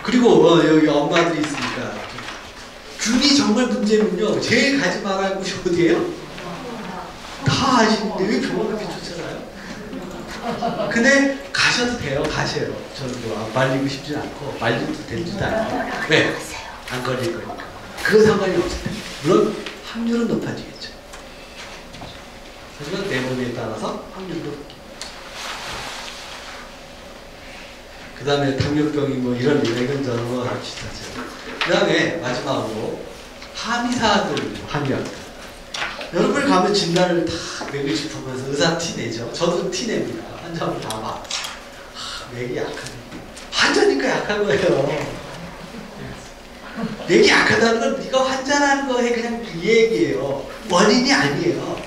Speaker 1: 그리고 여기 엄마들이 있으니까 균이 정말 문제면요. 제일 가지 말아야 할 곳이 어디예요? 다 아시는데 왜 병원 그렇게 쫓아가요? 근데 가셔도 돼요. 가세요. 저는 뭐 말리고 싶지 않고 말리도 되지도 않고. 왜? 안 걸릴 거니까. 그거 상관이 없어요. 물론 확률은 높아지겠죠. 하지만 내 몸에 따라서 확률도 높게. 그 다음에 당뇨병이 뭐 이런 이건 뭐 비슷하죠. 그 다음에 마지막으로 한의사들, 한의학들. 여러분 가면 진단을 다 맥을 짚으면서 의사 티 내죠. 저도 티 냅니다. 환자분 다 봐. 맥이 약하네. 환자니까 약한 거예요. 맥이 약하다는 건 네가 환자라는 거에 그냥 그 얘기예요. 원인이 아니에요.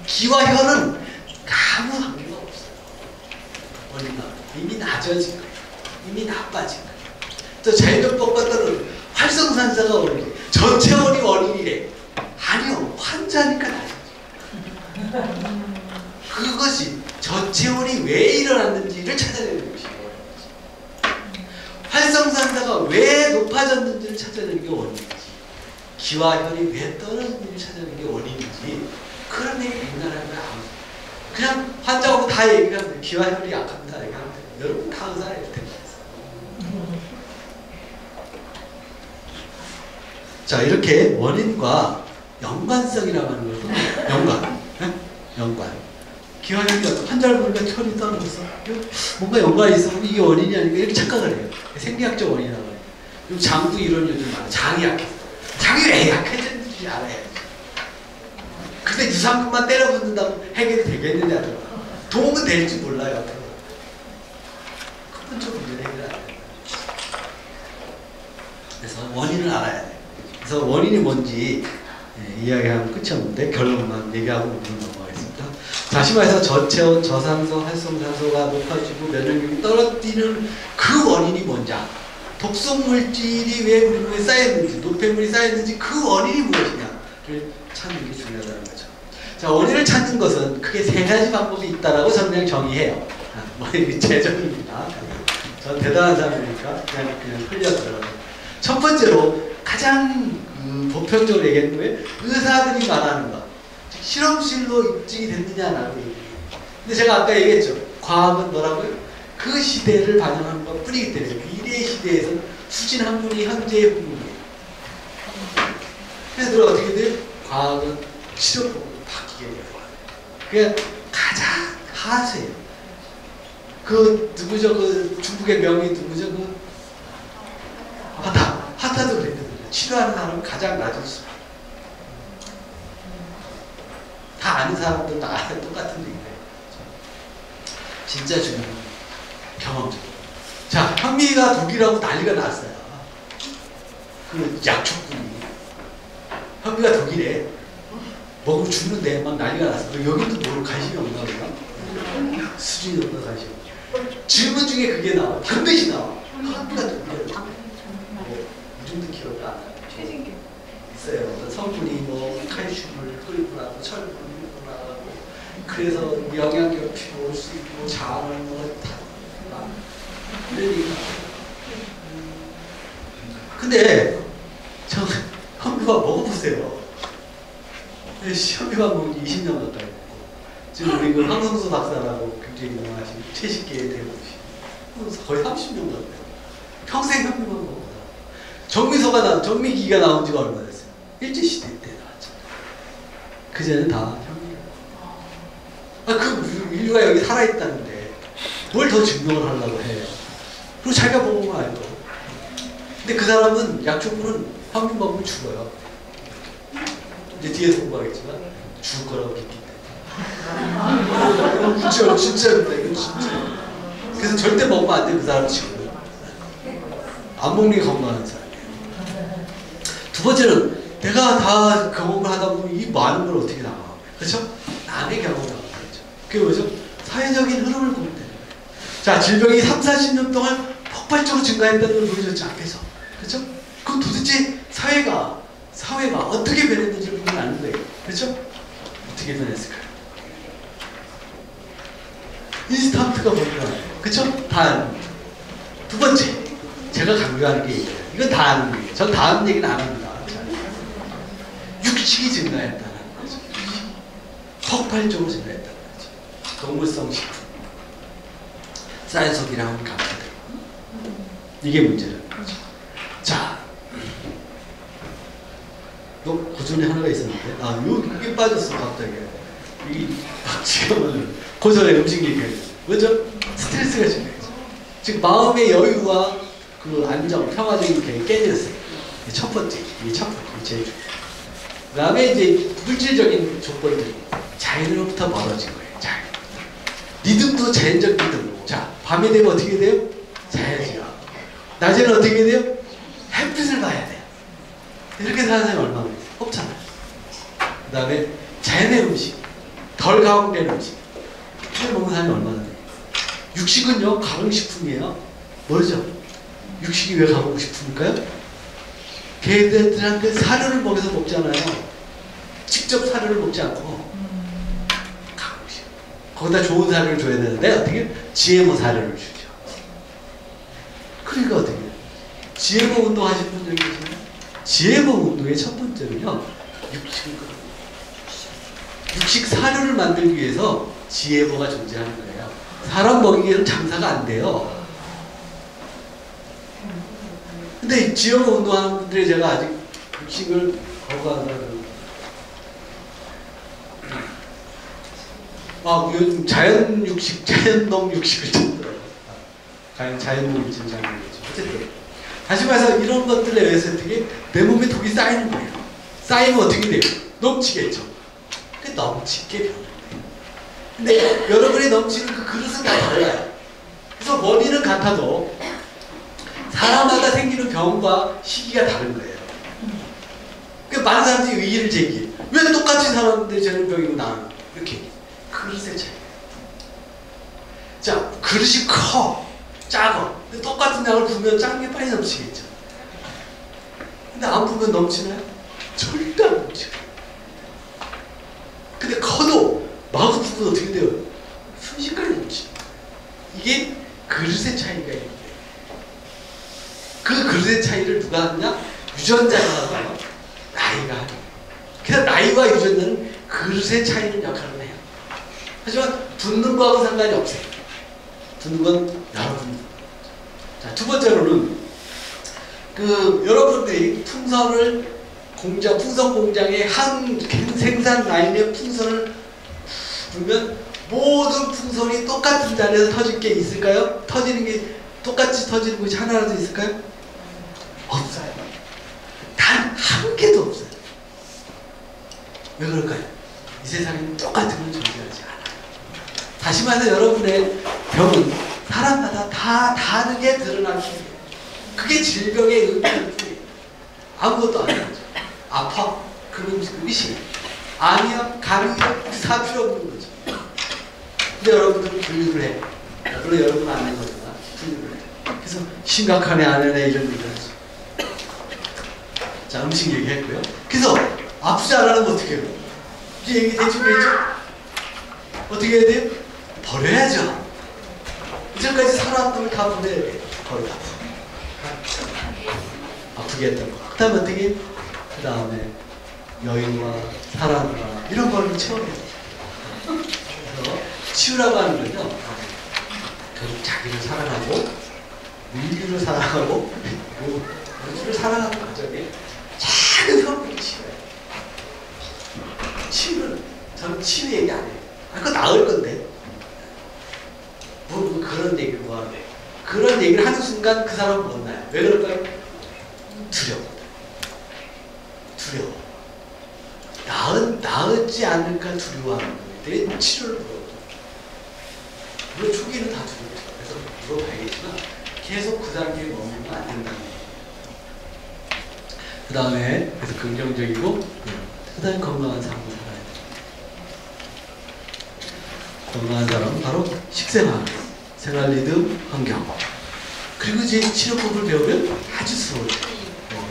Speaker 1: 기와 혈은 아무 관계가 없어요. 원인과 이미 낮아진 거예요. 이미 나빠진 거예요. 또 자연요법과 따른 활성산소가 원인이래. 전체원이 원인이래. 아니요. 환자니까 낮아져. 그것이 전체원이 왜 일어났는지를 찾아내는 것이에요. 활성산소가 왜 높아졌는지를 찾아내는 게 원인이지. 기와 혈이 왜 떨어졌는지를 찾아내는 게 원인이지. 그런 얘기 옛날에 하면 그냥 환자하고 다 얘기하면 돼. 기와 혈이 약합니다. 얘기하면 돼. 여러분 다 의사일 텐데. 자, 이렇게 원인과 연관성이라고 하는 것은 연관. 네? 연관. 기와 혈이 환자를 보니까 혈이 떨어졌어. 뭔가 연관이 있어. 이게 원인이 아닌가 이렇게 착각을 해요. 생리학적 원인이라고 해요. 그리고 장부 이론이 요즘 많아요. 장이 약해서. 장이 왜 약해졌는지 알아요. 근데 유산균만 때려 붓는다고 해결이 되겠느냐 하더라고요. 도움은 될지 몰라요. 근본적 문제는 해결 안 돼요. 그래서 원인을 알아야 돼요. 그래서 원인이 뭔지 이야기하면 끝이 없는데 결론만 얘기하고 넘어가겠습니다. 다시 말해서 저체온, 저산소, 활성산소가 높아지고 면역력이 떨어지는 그 원인이 뭔지, 독성물질이 왜 우리 몸에 쌓였는지, 노폐물이 쌓였는지 그 원인이 무엇이냐를 찾는 게 중요하다는 거죠. 자, 원인을 찾는 것은 크게 세 가지 방법이 있다라고 저는 그냥 정의해요. 뭐 제 정의입니다. 전 대단한 사람이니까 그냥 흘려들어요. 첫 번째로 가장 보편적으로 얘기하는 거예요. 의사들이 말하는 것. 즉 실험실로 입증이 됐느냐라고 얘기해요. 근데 제가 아까 얘기했죠. 과학은 뭐라고요? 그 시대를 반영하는 것 뿐이기 때문에 미래의 시대에서는 수진 한 분이 현재의 분이에요. 그래서 어떻게 돼요? 과학은 치료법으로 바뀌게 돼요. 그게 가장 하수예요. 그 누구죠? 그 중국의 명의 누구죠? 그 하타도 그랬거든요. 치료하는 사람은 가장 낮은 수. 다 아는 사람들 다 똑같은 얘기예요. 진짜 중요한 경험적. 자, 현미가 독이라고 난리가 났어요. 그 약초꾼이 현미가 독이래. 먹으면 죽는데 막 난리가 났어. 여기도 뭘 관심이 없나 보다. 수준이 없나 관심. 질문 중에 그게 나와. 반드시 나와. 현미가 독이래. 무슨 기억이 안 나요.
Speaker 3: 최신기
Speaker 1: 있어요. 어떤 성분이 뭐 칼슘을 끌고 나고 철분을 끌고 나가고 그래서 영양력 필요 올 수 있고 장을 뭐다 그러니까. 근데 저 현미밥 먹어보세요. 현미밥 먹은 지 20년 가까이 먹고 지금 우리 그 황성수 박사라고 굉장히 유명하신 채식계의 대부분 거의 30년 가까이 평생 현미밥 먹어. 정미기가 나온 지가 얼마 됐어요? 일제시대 때 나왔죠. 그전에는 다 현미밥. 그 인류가 여기 살아있다는데 뭘 더 증명을 하려고 해요. 그리고 자기가 먹은 거 알고. 근데 그 사람은 약초꾼은 현미밥 먹으면 죽어요. 이제 뒤에서 공부하겠지만 죽을 거라고 믿기 때문에. 진짜입니다. 이건 진짜. 그래서 절대 먹으면 안 돼. 그 사람 지금 안 먹는 게 건강한 사람. 두 번째는 내가 다 경험을 하다 보면 이 많은 걸 어떻게 나가. 그렇죠? 남의 경험을 나가는 거죠. 그게 뭐죠? 사회적인 흐름을 보면 되는 거예요. 자, 질병이 30-40년 동안 폭발적으로 증가했다는 걸 보여줬지 앞에서. 그렇죠? 그럼 도대체 사회가 어떻게 변했는지를 보면 아는 거예요. 그렇죠? 어떻게 변했을까요? 인스턴트가 뭘까요? 그렇죠? 다 아는 거죠. 두 번째, 제가 강조하는 게 이거예요. 이건 다 아는 거예요. 전 다음 얘기는 안 합니다. 육식이 증가했다는 거죠. 폭발적으로 증가했다는 거죠. 동물성 식품, 쌀속이랑 감사들. 이게 문제라는 거죠. 자, 또 고전에 하나가 있었는데, 그게 빠졌어 갑자기. 지금은 고전에 음식 얘기해요. 뭐죠? 스트레스가 증가했죠. 즉 마음의 여유와 그 안정, 평화적인 게 깨졌어요. 첫 번째, 이게 제일 중요해요. 그 다음에 이제 물질적인 조건들이 자연으로부터 멀어진 거예요. 자연으로부터. 리듬도 자연적 리듬. 자, 밤이 되면 어떻게 돼요? 자야지요. 낮에는 어떻게 돼요? 햇빛을 봐야 돼요. 이렇게 사는 사람이 얼마나 있어요? 없잖아요. 그 다음에 자연의 음식, 덜 가공된 음식. 이걸 먹는 사람이 얼마나 돼요? 육식은요, 가공식품이에요. 모르죠? 육식이 왜 가공식품일까요? 걔네들한테 사료를 먹여서 먹잖아요. 직접 사료를 먹지 않고 가공식. 거기다 좋은 사료를 줘야 되는데 어떻게? GMO 사료를 주죠. 그러니까 어떻게? GMO 운동 하신 분들 계시나요? GMO 운동의 첫 번째는요, 육식 사료를 만들기 위해서 GMO가 존재하는 거예요. 사람 먹이기에는 장사가 안 돼요. 근데 GMO 운동하는 분들이 제가 아직 육식을 거부하는 요즘 자연 육식, 자연농 육식을 찾더라고요. 자연농 육식을 잘 모르겠죠. 어쨌든 다시 말해서 이런 것들에 의해서 어떻게 내 몸에 독이 쌓이는 거예요. 쌓이면 어떻게 돼요? 넘치겠죠. 그 넘치게 변해요. 근데 여러분이 넘치는 그 그릇은 다 달라요. 그래서 원인은 같아도 사람마다 생기는 병과 시기가 다른 거예요. 그러니까 많은 사람들이 의의를 제기해. 왜 똑같이 살았는데 쟤는 병이고 나는 이렇게. 그릇의 차이. 자, 그릇이 커, 작아. 근데 똑같은 양을 부으면 작은 게 빨리 넘치겠죠. 근데 안 부으면 넘치나요? 절대 안 넘치고. 근데 커도 마구 부으면 어떻게 돼요? 순식간에 넘치. 이게 그릇의 차이가 있는데, 그 그릇의 차이를 누가 하느냐? 유전자가 하고요, 나이가 하는 거예요. 그래서 나이와 유전자는 그릇의 차이를 역할을 해요. 하지만 붓는 거하고 상관이 없어요. 붓는 건 여러분. 자, 두 번째로는 여러분들이 풍선 공장의 한 생산 라인의 풍선을 불면 모든 풍선이 똑같은 자리에서 터질 게 있을까요? 터지는 게 똑같이 터지는 것이 하나라도 있을까요? 없어요. 단 한 개도 없어요. 왜 그럴까요? 이 세상에는 똑같은 건 존재하지 않아요. 다시 말해서 여러분의 병은 사람마다 다 다르게 드러나기 때문에 그게 질병의 의미일 뿐이에요. 아무것도 아닌 거죠. 아파? 그럼 의심. 아니야? 감이야? 다 필요 없는 거죠. 근데 여러분들은 분류를 해. 물론 여러분은 안 한 거지만 분류를 해. 그래서 심각한 애, 안 하는 애 이런 얘기를 하죠. 자, 음식 얘기했고요. 그래서 아프지 않으면 어떻게 해요? 이제 얘기 대충 했죠? 어떻게 해야 돼요? 버려야죠. 이전까지 살아왔던 걸 다 버려야 돼요. 버려. 아프게 했던 거. 그 다음에 어떻게? 그 다음에 여인과 사랑과 이런 걸 채워야 돼요. 그래서 치유라고 하는 거죠. 결국 자기를 사랑하고 민주를 사랑하고 우주를 사랑하는 과정에 작은 성공이 치유예요. 치유는 저는 치유 얘기 안 해요. 그거 나을 건데. 뭐 그런 얘기를 뭐 하는데. 그런 얘기를 하는 순간 그 사람은 못나요. 왜 그럴까요? 두려워. 나았지 않을까 두려워하는 거예요. 치료를 물어보죠. 물론 초기는 다 두렵죠. 그래서 물어봐야겠지만 계속 그 단계에 머물면 안 된다는 거예요. 그 다음에 그래서 긍정적이고 그 다음에 건강한 삶을 살아야 돼요. 건강한 사람은 바로 식생활, 생활 리듬, 환경. 그리고 이제 치료법을 배우면 아주 수월해요.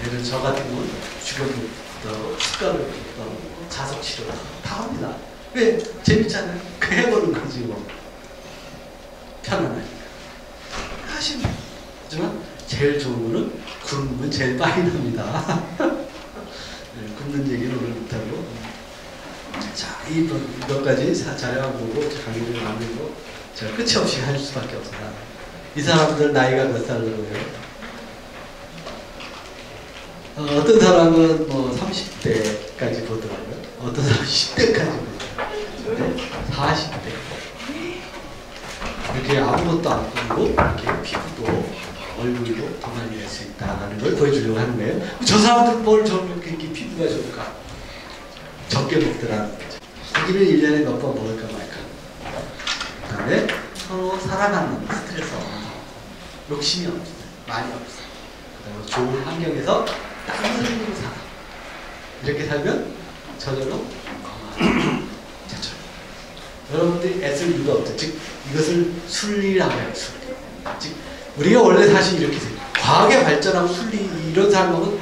Speaker 1: 예를 들어 저 같은 건 주변부터 습관을 부터 자석 치료 다 합니다. 왜? 재밌잖아요. 그 해보는 거지 뭐. 편안하니까. 하시면. 하지만 제일 좋은 거는 굶으면 제일 빨리 납니다. 네, 굶는 얘기는 오늘 못하고. 자, 이 몇 가지 자료만 보고 강의를 만들고 제가 끝이 없이 할 수밖에 없습니다. 이 사람들 나이가 몇 살이고요? 어떤 사람은 뭐 30대까지 보더라고요. 어떤 사람은 10대까지 보더라고요. 40대. 이렇게 아무것도 안 보고 이렇게 피부도 얼굴도 더 많이 낼 수 있다는 걸 보여주려고 하는 거예요. 저 사람들은 뭘 저렇게 피부가 좋을까? 적게 먹더라는 거죠. 고기를 1년에 몇 번 먹을까 말까. 그 다음에 서로 사랑하는 스트레스 없는 욕심이 없어요. 많이 없어요. 그 다음에 좋은 환경에서 땀 흘리는 사람. 이렇게 살면 저절로 건강하다. 여러분들이 애쓸 이유가 없죠. 즉 이것을 순리라고 해요. 순리. 즉 우리가 원래 사실 이렇게 생각해요. 과학의 발전하고 순리 이런 사람하고는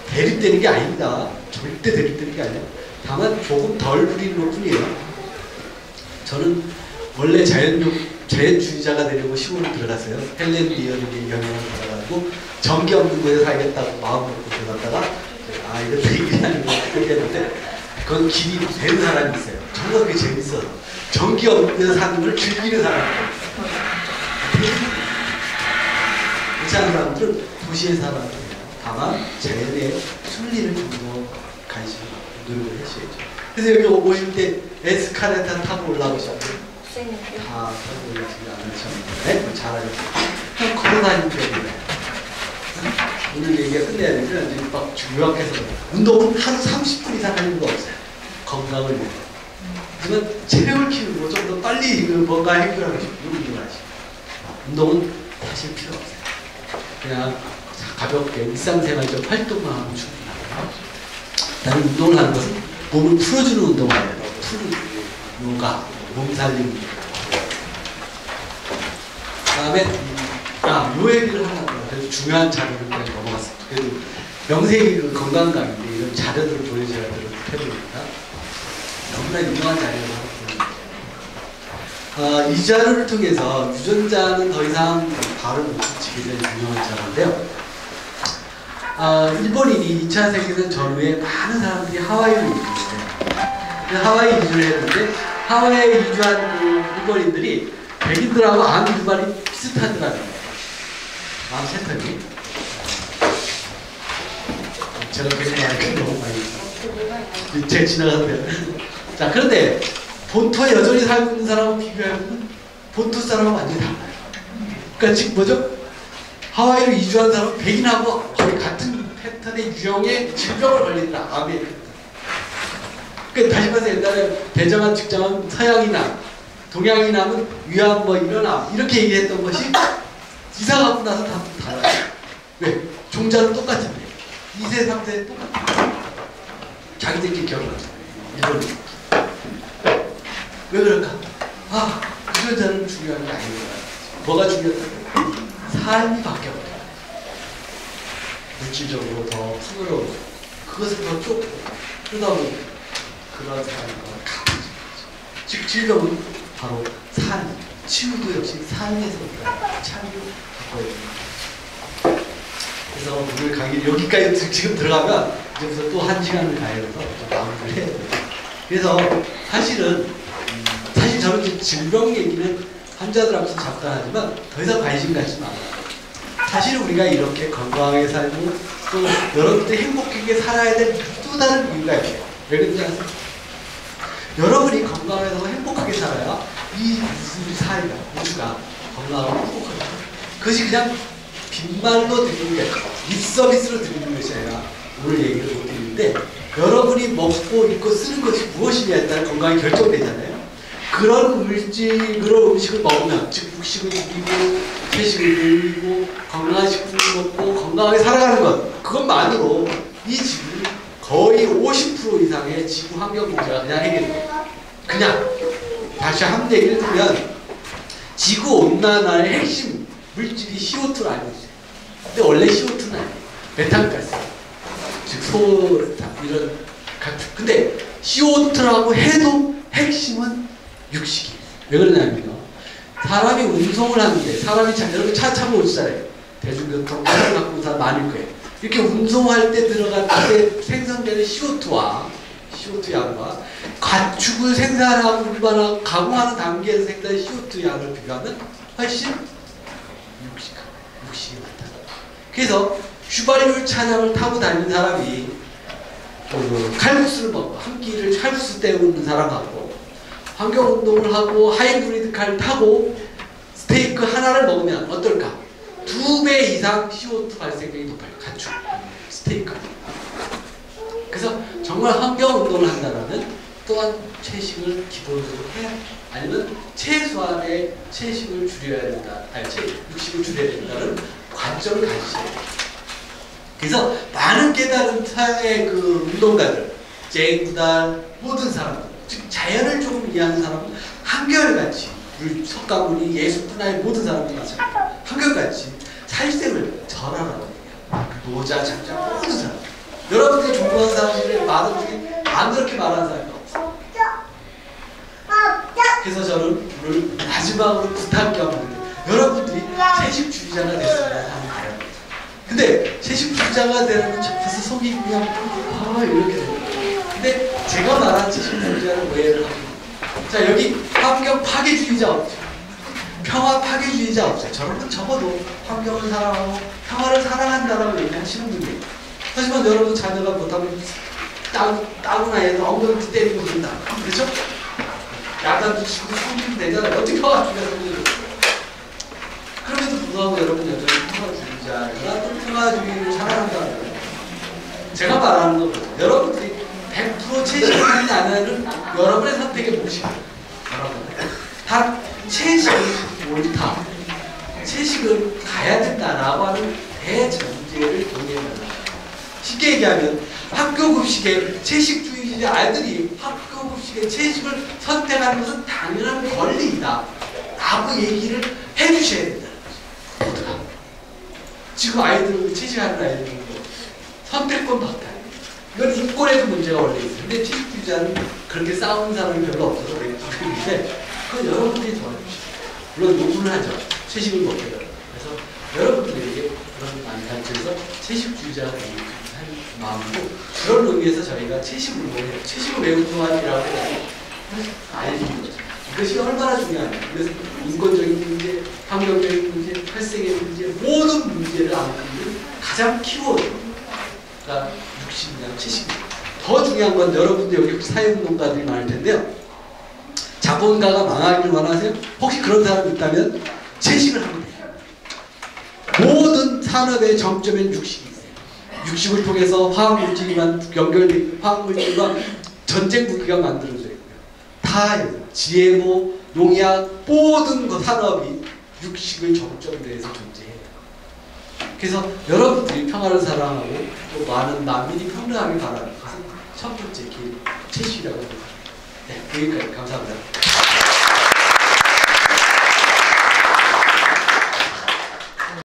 Speaker 1: 대립되는 게 아닙니다. 절대 대립되는 게 아니에요. 다만 조금 덜 부리는 것 뿐이에요. 저는 원래 자연주의자가 되려고 시골로 들어갔어요. 헬렌 리얼에게 영향을 받아가지고 전기 없는 곳에 살겠다고 마음 먹고 들어갔다가 이거 되게 하는 거 그랬는데 그건 길이 되는 사람이 있어요. 정말 그게 재밌어서 전기 없는 사는 걸 즐기는 사람이에요. 그렇지 않은 사람들은 도시에 살아요. 다만 자연의 순리를 좀 더 관심을 갖고 노력을 하셔야죠. 그래서 여기 오실 때 에스카레이터 타고 올라오셨어요? 다 타고 올라오시지 않으셨죠? 네? 잘하셨어요. 걸어다니는 편이에요. 오늘 얘기가 끝내야 되니까 이제 막 요약해서 운동은 하루 30분 이상 하는 거 없어요. 건강을 위해서. 하지만 체력을 키우고 좀 더 빨리 뭔가 해결하고 싶고 운동을 하시고 운동은 사실 필요 없어요. 그냥 가볍게 일상생활적 활동만 하면 충분하고요. 다른 운동을 하는 것은 몸을 풀어주는 운동을 해야 돼요. 푸는 요가, 몸살림 운동. 그 다음에 요 얘기를 하나 그래도 중요한 자료를 그냥 넘어갔습니다. 그래도 명색이 그 건강감인데 이런 자료들을 보여줘야 되니까 너무나 유명한 자료를 하나 보여드릴게요. 이 자료를 통해서 유전자는 더 이상 발을 못 붙이게 된 유명한 자료인데요. 일본인이 2차 세계대전 전후에 많은 사람들이 하와이로 이주했어요. 하와이 이주를 했는데 하와이에 이주한 그 일본인들이 백인들하고 암 유발이 비슷하더라고요. 암 세탁이. 제가 계속 말하는 너무 많이 제가 지나가는데요. 자, 그런데 본토에 여전히 살고 있는 사람하고 비교하면 본토 사람은 완전히 달라요. 그러니까 지금 뭐죠? 하와이로 이주한 사람은 백인하고 거의 같은 패턴의 유형의 질병을 걸린다. 암의 패턴. 그러니까 다시 말해서 옛날에 대장암, 직장암, 서양이나 동양이남은 위암 뭐 이런 암 이렇게 얘기했던 것이 이사 가고 나서 다 달라요. 왜? 종자는 똑같은데 2세, 3세 똑같아요. 자기들끼리 결혼하죠. 일본이. 왜 그럴까? 유전자는 중요한 게 아닌 거야. 뭐가 중요하다? 삶이 바뀌어버려요. 물질적으로 더 풍요로워. 그것을 더 좁고 그러다 보니 그런 사람과 같아지는 거죠. 즉 질병은 바로 삶, 치유도 역시 삶에서 참여를 바꿔야 됩니다. 그래서 오늘 강의 여기까지 지금 들어가면 이제부터 또 1시간을 가야 돼서 좀 마무리를 해야 돼요. 그래서 사실 저는 질병 얘기는 환자들 앞에서 잡다하지만 더 이상 관심 갖지 말아요. 사실 우리가 이렇게 건강하게 살고 또 여러분들이 행복하게 살아야 될 또 다른 이유가 있어요. 왜 그런지 아세요? 여러분이 건강해서 행복하게 살아야 이 우리 사회가, 우주가 건강하고 행복하게 살아요. 그것이 그냥 빈말로 드리는 게 립서비스로 드리는 것이 아니라 오늘 얘기를 못 드리는데 여러분이 먹고 입고 쓰는 것이 무엇이냐에 따라 건강이 결정되잖아요. 그런 음식을 먹으면, 즉 육식을 줄이고 채식을 늘리고 건강한 식품을 먹고 건강하게 살아가는 것, 그것만으로 이 지구는 거의 50% 이상의 지구 환경 문제가 그냥 해결돼요. 그냥 다시 한 얘기를 들면 지구 온난화의 핵심 물질이 CO2를 알고 있어요. 근데 원래 CO2는 아니에요. 메탄가스, 즉 이런 가축. 근데 CO2라고 해도 핵심은 육식이에요. 왜 그러냐면요. 사람이 운송을 하는데 여러분 차 타고 오시잖아요. 대중교통 차를 갖고 온 사람 많을 거예요. 이렇게 운송할 때 들어갈 때 생성되는 CO2 양과 가축을 생산하고 일반하고 가공하는 단계에서 생산된 CO2 양을 비교하면 훨씬 육식이 많다. 그래서 휘발유 차량을 타고 다니는 사람이 칼국수를 먹고 한 끼를 칼국수 때우는 사람하고 환경운동을 하고 하이브리드 카를 타고 스테이크 하나를 먹으면 어떨까? 2배 이상 CO2 발생량이 높아요. 가축, 스테이크. 그래서 정말 환경운동을 한다면 또한 채식을 기본적으로 해야 해요. 아니면 최소한의 채식을 줄여야 된다. 육식을 줄여야 된다는 관점을 가지셔야 돼요. 그래서 많은 깨달은 사회 그 운동가들, 제인구단 모든 사람들, 즉 자연을 조금 이해하는 사람은 한결같이 우리 석가모니, 예수뿐 모든 사람들이 마찬가지로 한결같이 살생을 전하라고 얘기해요. 노자, 장자 모든 사람. 여러분들이 존경하는 사람들의 말은 중에 안 그렇게 말하는 사람이 없어요. 그래서 저는 오늘 마지막으로 부탁 겸 여러분들이 채식주의자가 됐으면 하는 바람입니다. 근데 채식주의자가 되는 건 벌써 속이 그냥 이렇게 돼요. 근데 제가 말한 채식주의자는 오해를 합니다. 자, 여기 환경 파괴주의자 없죠. 평화 파괴주의자 없어요. 저는 적어도 환경을 사랑하고 평화를 사랑한다라고 얘기하시는 분이에요. 하지만 여러분 자녀가 못하면 따구나 애들 엉덩이 때리고 그런다. 그렇죠? 야단도 치고 성질도 되잖아요. 어떻게 평화주의자 성질을. 그럼에도 불구하고 여러분 여전히 평화주의자, 또 평화주의를 사랑한다는 거예요. 제가 말하는 거거든요. 여러분들이 100% 채식을 하느냐 안 하느냐는 여러분의 선택에 몫이에요. 단 채식은 옳다. 채식을 가야 된다라고 하는 대전제를 동의해달라. 쉽게 얘기하면 학교급식에 채식주의자 아이들이 학교급식에 채식을 선택하는 것은 당연한 권리이다 라고 얘기를 해주셔야 된다는 거죠. 지금 아이들은 채식하는 아이들은 선택권 박탈. 이건 인권에도 문제가 원래 있어요. 근데 채식주의자는 그렇게 싸우는 사람이 별로 없어서 그런데 그건 여러분들이 도와주시죠. 물론 요구는 하죠. 채식을 먹게 되라. 그래서 여러분들에게 그런 만단체에서 채식주의자가 되는 마음이고 그런 의미에서 저희가 채식을 먹어요. 채식을 왜 운동하느라고 알리는 거죠. 이것이 얼마나 중요한지. 그래서 인권적인 문제, 환경적인 문제, 탈색의 문제, 모든 문제를 안고 가장 키워드가 육식이냐 채식입니다. 더 중요한 건 여러분들 여기 사회운동가들이 많을 텐데요. 자본가가 망하기를 원하세요? 혹시 그런 사람이 있다면 채식을 하면 돼요. 모든 산업의 정점엔 육식이 있어요. 육식을 통해서 화학물질만 연결된 화학물질과 전쟁 무기가 만들어져 있고요. 다 GMO, 농약 모든 그 산업이 육식의 정점대에서 존재해요. 그래서 여러분들이 평화를 사랑하고 또 많은 만민이 평등하게 바라는 것은 첫 번째 길 채식이라고 합니다. 네, 여기까지 감사합니다.